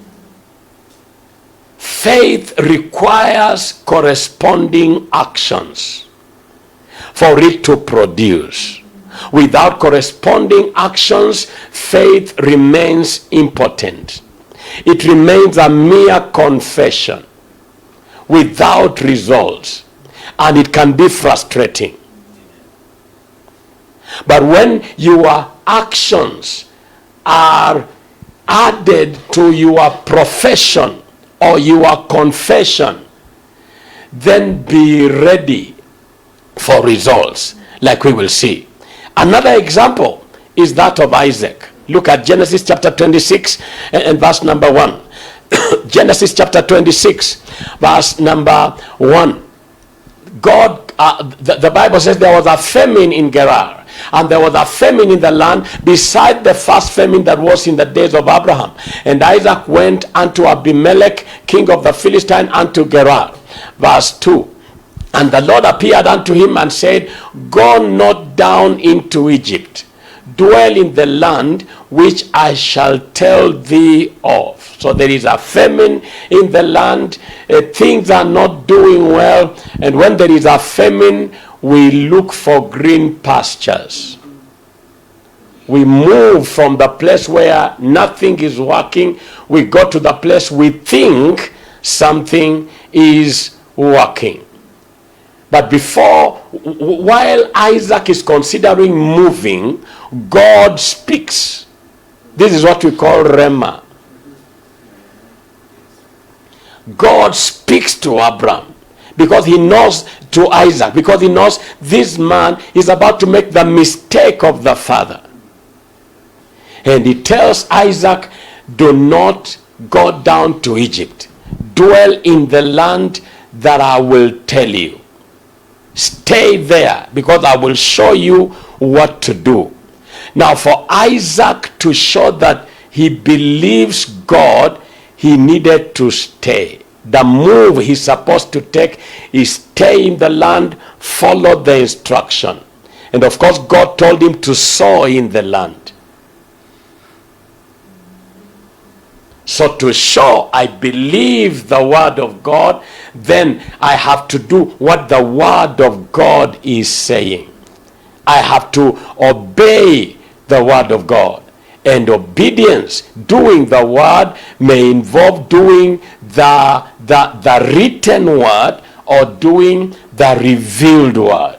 [SPEAKER 1] Faith requires corresponding actions for it to produce. Without corresponding actions, faith remains impotent. It remains a mere confession without results, and it can be frustrating. But when your actions are added to your profession or your confession, then be ready for results, like we will see. Another example is that of Isaac. Look at Genesis chapter 26 and verse number 1. Genesis chapter 26 verse number 1. God, the Bible says there was a famine in Gerar, and there was a famine in the land beside the first famine that was in the days of Abraham. And Isaac went unto Abimelech, king of the Philistines, unto Gerar. Verse 2. And the Lord appeared unto him and said, go not down into Egypt. Dwell in the land which I shall tell thee of. So there is a famine in the land. Things are not doing well. And when there is a famine, we look for green pastures. We move from the place where nothing is working. We go to the place we think something is working. But while Isaac is considering moving, God speaks. This is what we call Rhema. God speaks to Abraham because he knows, to Isaac, because he knows this man is about to make the mistake of the father. And he tells Isaac, do not go down to Egypt. Dwell in the land that I will tell you. Stay there because I will show you what to do. Now, for Isaac to show that he believes God, he needed to stay. The move he's supposed to take is stay in the land, follow the instruction. And of course, God told him to sow in the land. So to show I believe the word of God, then I have to do what the word of God is saying. I have to obey the word of God. And obedience, doing the word, may involve doing the written word or doing the revealed word.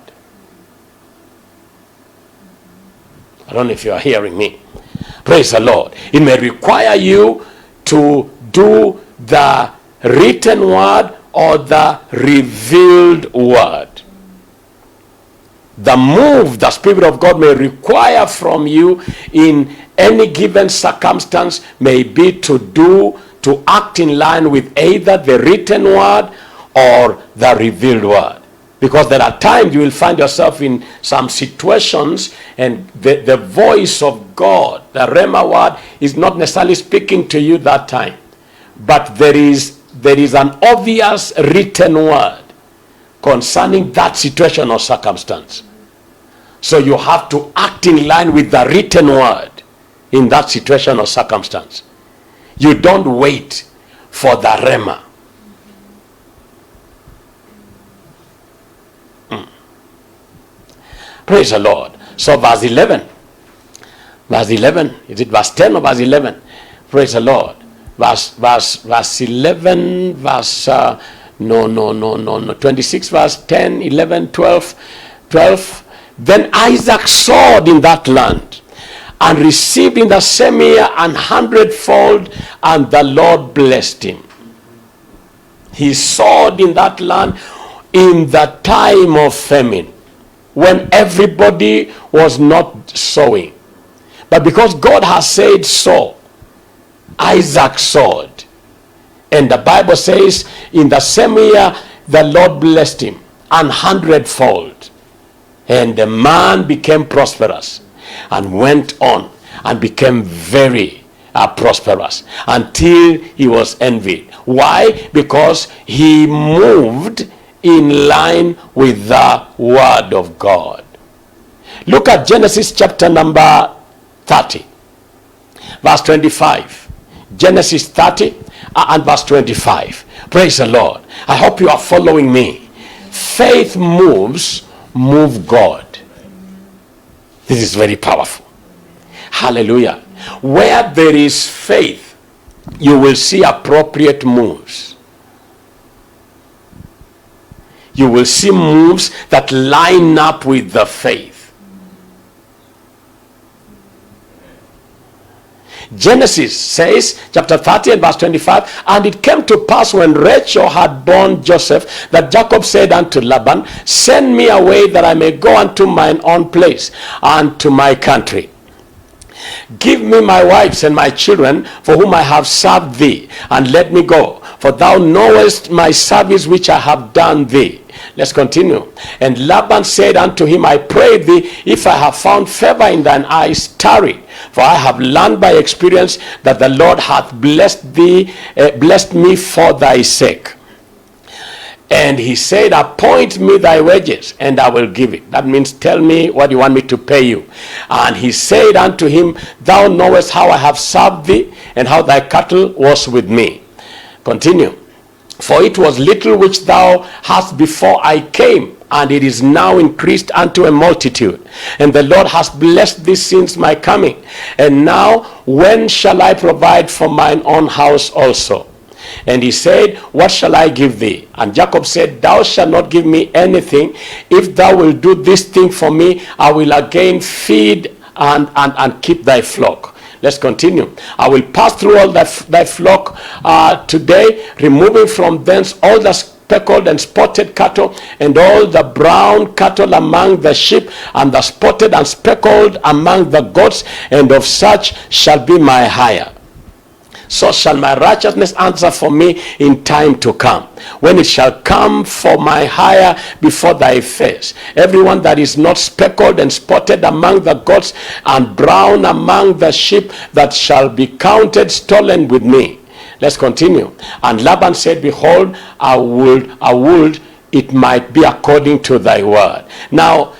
[SPEAKER 1] I don't know if you are hearing me. Praise the Lord. It may require you to do the written word or the revealed word. The move the Spirit of God may require from you in any given circumstance may be to act in line with either the written word or the revealed word. Because there are times you will find yourself in some situations and the voice of God, the Rhema word, is not necessarily speaking to you that time. But there is an obvious written word concerning that situation or circumstance. So you have to act in line with the written word in that situation or circumstance. You don't wait for the Rhema. Praise the Lord. So verse 11. Verse 11. Is it verse 10 or verse 11? Praise the Lord. Verse 11. Verse 26. Verse 10, 11, 12. Then Isaac sowed in that land and received in the same year 100-fold, and the Lord blessed him. He sowed in that land in the time of famine, when everybody was not sowing. But because God has said so, Isaac sowed. And the Bible says in the same year the Lord blessed him 100-fold. And the man became prosperous and went on and became very prosperous until he was envied. Why? Because he moved in line with the word of God. Look at Genesis chapter number 30, verse 25. Genesis 30 and verse 25. Praise the Lord. I hope you are following me. Faith move God. This is very powerful. Hallelujah. Where there is faith, you will see appropriate moves. You will see moves that line up with the faith. Genesis says, chapter 30 and verse 25, and it came to pass when Rachel had borne Joseph, that Jacob said unto Laban, send me away that I may go unto mine own place and to my country. Give me my wives and my children, for whom I have served thee, and let me go, for thou knowest my service which I have done thee. Let's continue. And Laban said unto him, I pray thee, if I have found favor in thine eyes, tarry. For I have learned by experience that the Lord hath blessed thee, blessed me for thy sake. And he said, appoint me thy wages, and I will give it. That means, tell me what you want me to pay you. And he said unto him, thou knowest how I have served thee, and how thy cattle was with me. Continue. For it was little which thou hast before I came, and it is now increased unto a multitude. And the Lord has blessed thee since my coming. And now, when shall I provide for mine own house also? And he said, what shall I give thee? And Jacob said, thou shalt not give me anything. If thou wilt do this thing for me, I will again feed and keep thy flock. Let's continue. I will pass through all thy flock today, removing from thence all the speckled and spotted cattle, and all the brown cattle among the sheep, and the spotted and speckled among the goats, and of such shall be my hire. So shall my righteousness answer for me in time to come, when it shall come for my hire before thy face. Everyone that is not speckled and spotted among the goats, and brown among the sheep, that shall be counted stolen with me. Let's continue. And Laban said, behold, I would it might be according to thy word. Now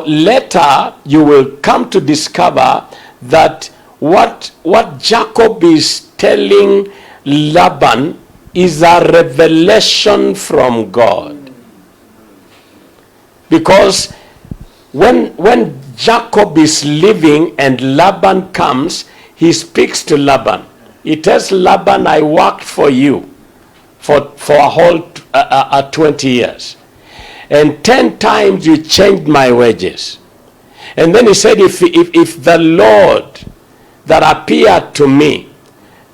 [SPEAKER 1] later you will come to discover that what Jacob is telling Laban is a revelation from God. Because when Jacob is leaving and Laban comes, he speaks to Laban. He tells Laban, I worked for you for a whole 20 years. And 10 times you changed my wages. And then he said, if the Lord that appeared to me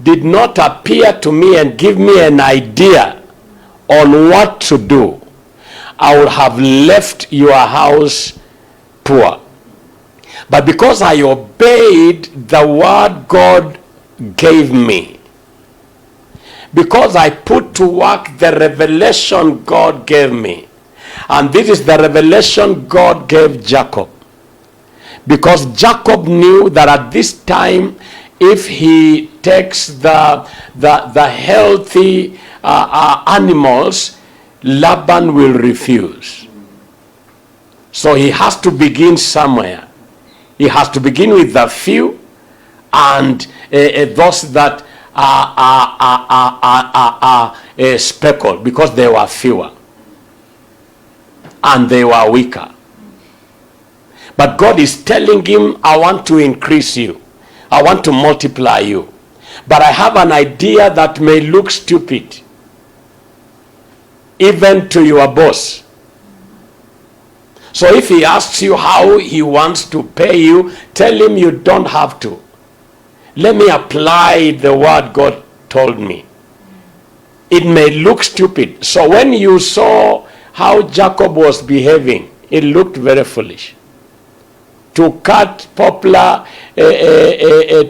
[SPEAKER 1] did not appear to me and give me an idea on what to do, I would have left your house poor. But because I obeyed the word God gave me, because I put to work the revelation God gave me, and this is the revelation God gave Jacob, because Jacob knew that at this time, if he takes the healthy animals, Laban will refuse. So he has to begin somewhere. He has to begin with the few and those that are speckled, because they were fewer and they were weaker. But God is telling him, I want to increase you. I want to multiply you. But I have an idea that may look stupid, even to your boss. So if he asks you how he wants to pay you, tell him you don't have to. Let me apply the word God told me. It may look stupid. So when you saw how Jacob was behaving, it looked very foolish. To cut poplar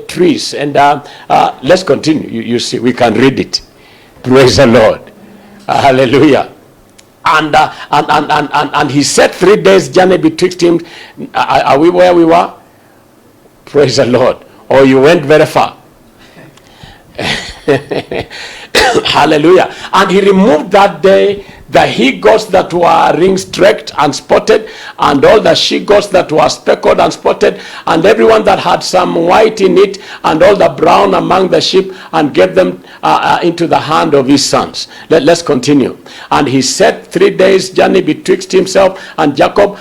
[SPEAKER 1] trees. And let's continue. You see, we can read it. Praise the Lord. Hallelujah. And he said 3 days journey betwixt him. Are we where we were? Praise the Lord. Or you went very far. Hallelujah. And he removed that day the he-goats that were ring-streaked and spotted, and all the she-goats that were speckled and spotted, and everyone that had some white in it, and all the brown among the sheep, and gave them into the hand of his sons. Let's continue. And he set 3 days journey betwixt himself and Jacob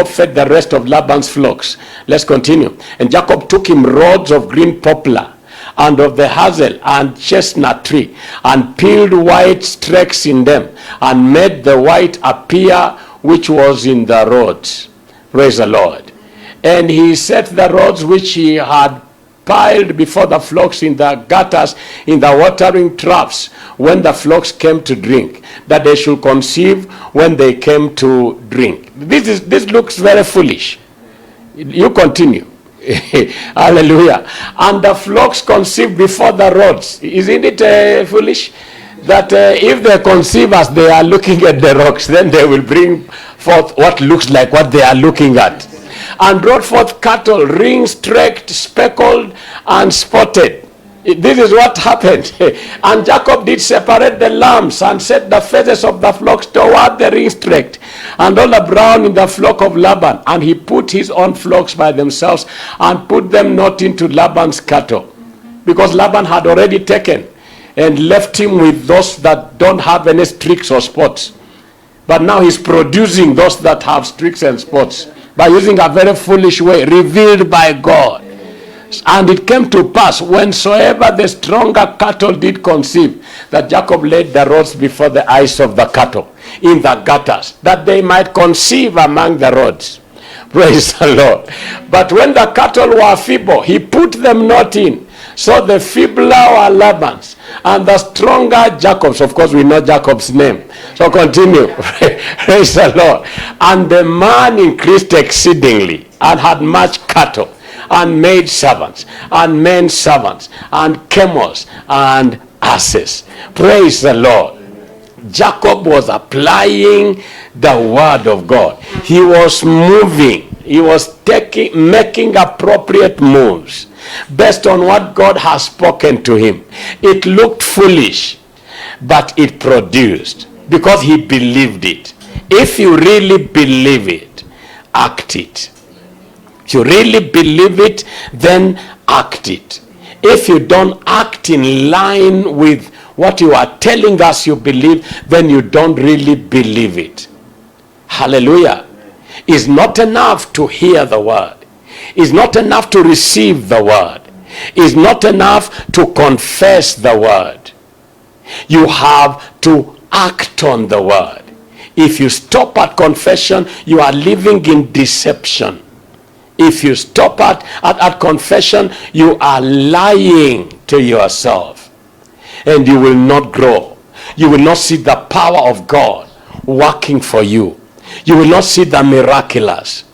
[SPEAKER 1] fed the rest of Laban's flocks. Let's continue. And Jacob took him rods of green poplar, and of the hazel and chestnut tree, and peeled white streaks in them, and made the white appear which was in the rods. Praise the Lord. And he set the rods which he had piled before the flocks in the gutters, in the watering troughs, when the flocks came to drink, that they should conceive when they came to drink. This looks very foolish. You continue. Hallelujah. And the flocks conceived before the rods. Isn't it foolish? That if they conceive as they are looking at the rocks, then they will bring forth what looks like what they are looking at. And brought forth cattle, ring-streaked, speckled, and spotted. This is what happened. And Jacob did separate the lambs, and set the faces of the flocks toward the ring-streaked, and all the brown in the flock of Laban. And he put his own flocks by themselves, and put them not into Laban's cattle, because Laban had already taken and left him with those that don't have any streaks or spots. But now he's producing those that have streaks and spots by using a very foolish way, revealed by God. And it came to pass, whensoever the stronger cattle did conceive, that Jacob laid the rods before the eyes of the cattle in the gutters, that they might conceive among the rods. Praise the Lord. But when the cattle were feeble, he put them not in. So the feebler were Laban's, and the stronger Jacob's. Of course, we know Jacob's name. So continue. Praise the Lord. And the man increased exceedingly, and had much cattle, and maid servants, and men servants, and camels, and asses. Praise the Lord. Jacob was applying the word of God. He was moving. He was making a appropriate moves based on what God has spoken to him. It looked foolish, but it produced because he believed it. If you really believe it, act it. If you really believe it, then act it. If you don't act in line with what you are telling us you believe, then you don't really believe it. Hallelujah. It's not enough to hear the word. It's not enough to receive the word. It's not enough to confess the word. You have to act on the word. If you stop at confession, you are living in deception. If you stop at confession, you are lying to yourself. And you will not grow. You will not see the power of God working for you. You will not see the miraculous.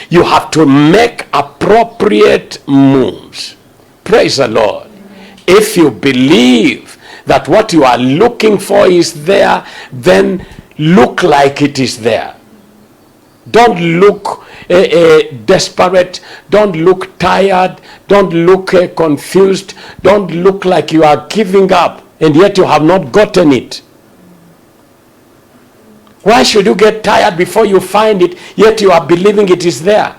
[SPEAKER 1] You have to make appropriate moves. Praise the Lord. If you believe that what you are looking for is there, then look like it is there. Don't look desperate. Don't look tired. Don't look confused. Don't look like you are giving up and yet you have not gotten it. Why should you get tired before you find it, yet you are believing it is there?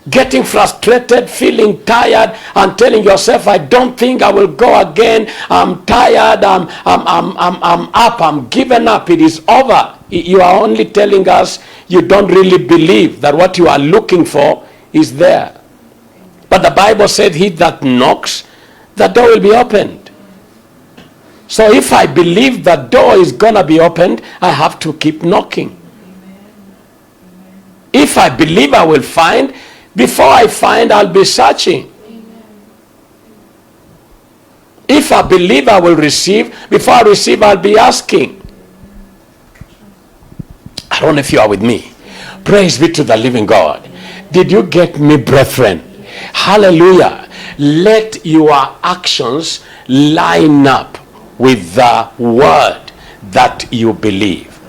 [SPEAKER 1] Getting frustrated, feeling tired, and telling yourself, I don't think I will go again. I'm tired. I'm up. I'm given up. It is over. You are only telling us you don't really believe that what you are looking for is there. But the Bible said, he that knocks, the door will be opened. So if I believe the door is going to be opened, I have to keep knocking. If I believe I will find, before I find, I'll be searching. If I believe I will receive, before I receive, I'll be asking. I don't know if you are with me. Praise be to the living God. Did you get me, brethren? Hallelujah. Let your actions line up with the word that you believe,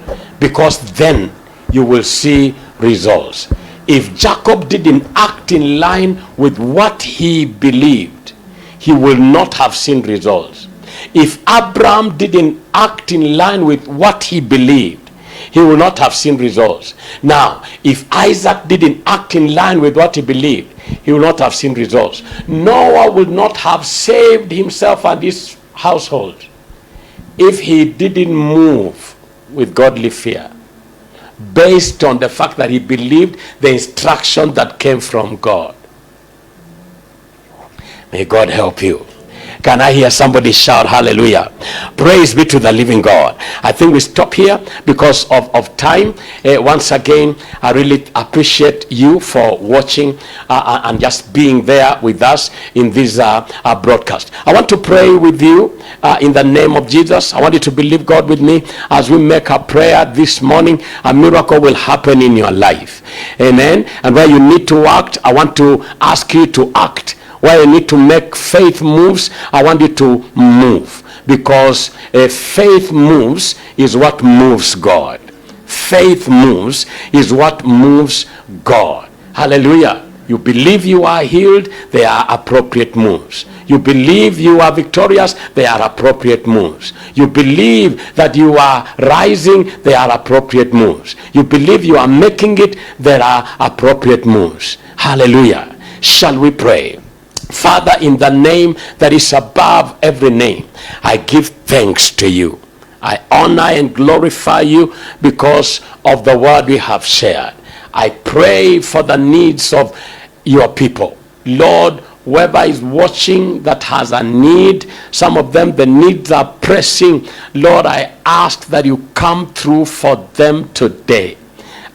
[SPEAKER 1] because then you will see results. If Jacob didn't act in line with what he believed, he will not have seen results. If Abraham didn't act in line with what he believed, he will not have seen results. Now, if Isaac didn't act in line with what he believed, he will not have seen results. Noah will not have saved himself and his household if he didn't move with godly fear, based on the fact that he believed the instruction that came from God. May God help you. Can I hear somebody shout hallelujah? Praise be to the living God. I think we stop here because of time. Once again, I really appreciate you for watching and just being there with us in this broadcast. I want to pray with you in the name of Jesus. I want you to believe God with me as we make a prayer this morning. A miracle will happen in your life. Amen. And where you need to act, I want to ask you to act. Where you need to make faith moves, I want you to move. Because faith moves is what moves God. Faith moves is what moves God. Hallelujah. You believe you are healed, they are appropriate moves. You believe you are victorious, they are appropriate moves. You believe that you are rising, they are appropriate moves. You believe you are making it, there are appropriate moves. Hallelujah. Shall we pray? Father, in the name that is above every name, I give thanks to you. I honor and glorify you because of the word we have shared. I pray for the needs of your people. Lord, whoever is watching that has a need, some of them, the needs are pressing. Lord, I ask that you come through for them today.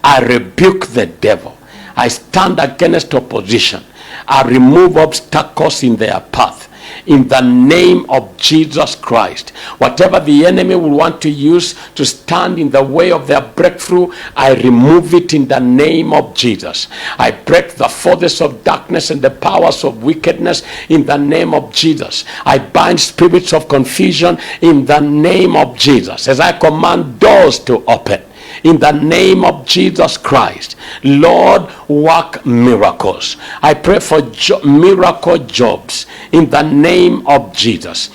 [SPEAKER 1] I rebuke the devil. I stand against opposition. I remove obstacles in their path. In the name of Jesus Christ, whatever the enemy will want to use to stand in the way of their breakthrough, I remove it in the name of Jesus. I break the forces of darkness and the powers of wickedness in the name of Jesus. I bind spirits of confusion in the name of Jesus, as I command doors to open. in the name of Jesus Christ. Lord, work miracles. I pray for miracle jobs in the name of Jesus.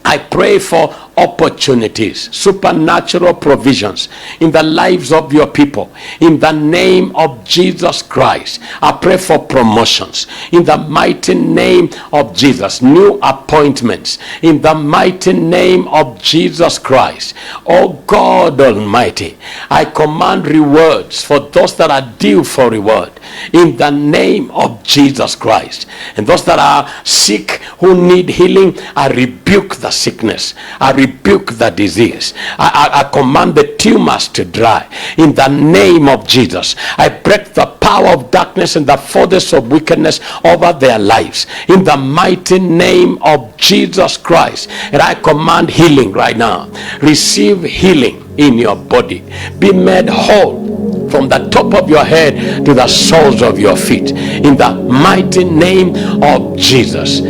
[SPEAKER 1] I pray for opportunities, supernatural provisions in the lives of your people. In the name of Jesus Christ, I pray for promotions. In the mighty name of Jesus, new appointments. In the mighty name of Jesus Christ. Oh God Almighty, I command rewards for those that are due for reward. In the name of Jesus Christ. And those that are sick who need healing, I rebuke the sickness. I rebuke the disease. I command the tumors to dry in the name of Jesus. I break the power of darkness and the forces of wickedness over their lives in the mighty name of Jesus Christ. And I command healing right now. Receive healing in your body. Be made whole from the top of your head to the soles of your feet in the mighty name of Jesus.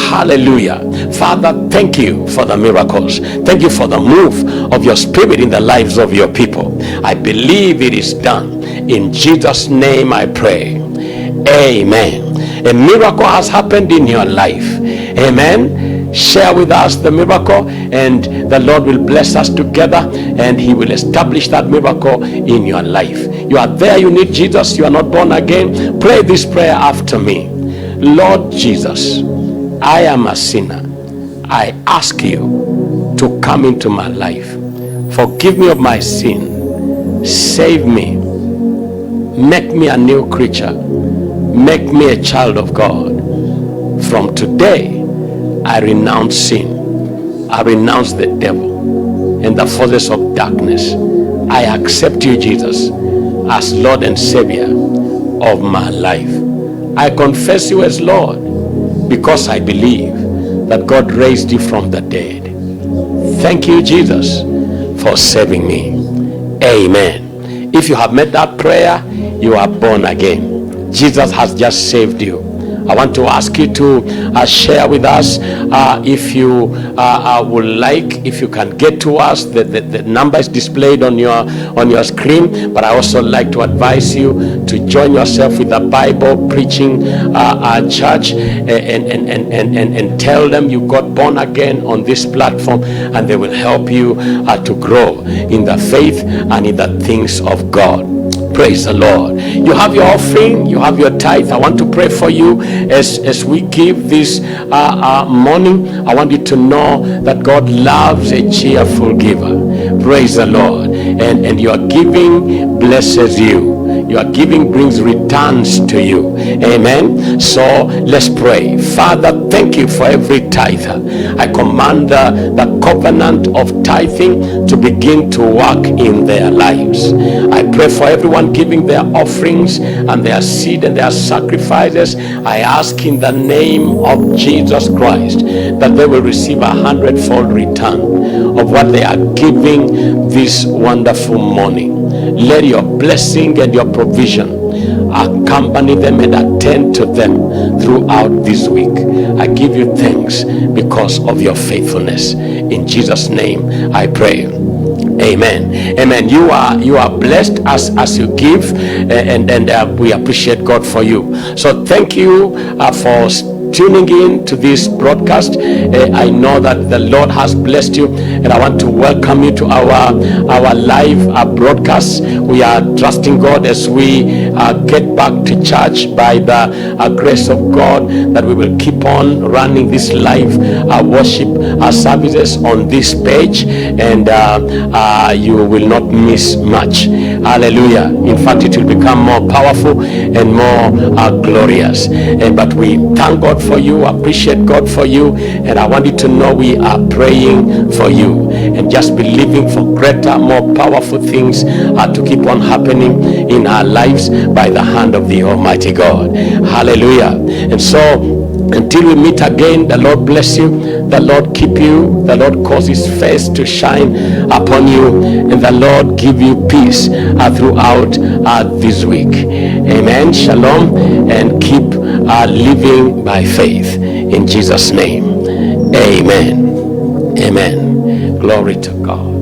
[SPEAKER 1] Hallelujah. Father, thank you for the miracles. Thank you for the move of your spirit in the lives of your people. I believe it is done. In Jesus' name I pray. Amen. A miracle has happened in your life. Amen. Share with us the miracle, and the Lord will bless us together, and he will establish that miracle in your life. You are there, you need Jesus, you are not born again. Pray this prayer after me. Lord Jesus, I am a sinner. I ask you to come into my life. Forgive me of my sin. Save me. Make me a new creature. Make me a child of God. From today, I renounce sin. I renounce the devil and the forces of darkness. I accept you, Jesus, as Lord and Savior of my life. I confess you as Lord because I believe that God raised you from the dead. Thank you, Jesus, for saving me. Amen. If you have made that prayer, you are born again. Jesus has just saved you. I want to ask you to share with us if you would like, if you can get to us. The number is displayed on your screen, but I also like to advise you to join yourself with a Bible preaching church and tell them you got born again on this platform, and they will help you to grow in the faith and in the things of God. Praise the Lord. You have your offering, you have your tithe. I want to pray for you as we give this morning. I want you to know that God loves a cheerful giver. Praise the Lord. And your giving blesses you. Your giving brings returns to you. Amen. So let's pray. Father, thank you for every tither. I command the covenant of tithing to begin to work in their lives. I pray for everyone giving their offerings and their seed and their sacrifices. I ask in the name of Jesus Christ that they will receive 100-fold return of what they are giving this wonderful morning. Let your blessing and your provision accompany them and attend to them throughout this week. I give you thanks because of your faithfulness. In Jesus' name I pray. Amen. Amen. You are blessed as you give, and we appreciate God for you. So thank you for tuning in to this broadcast. I know that the Lord has blessed you, and I want to welcome you to our live broadcast. We are trusting God as we get back to church by the grace of God, that we will keep on running this live worship services on this page, and you will not miss much. Hallelujah. In fact, it will become more powerful and more glorious. But we thank God for you, appreciate God for you, and I want you to know we are praying for you and just believing for greater, more powerful things to keep on happening in our lives by the hand of the Almighty God. Hallelujah. And so until we meet again, the Lord bless you, the Lord keep you, the Lord cause his face to shine upon you, and the Lord give you peace throughout this week. Amen. Shalom, and keep living by faith in Jesus' name. Amen. Amen. Glory to God.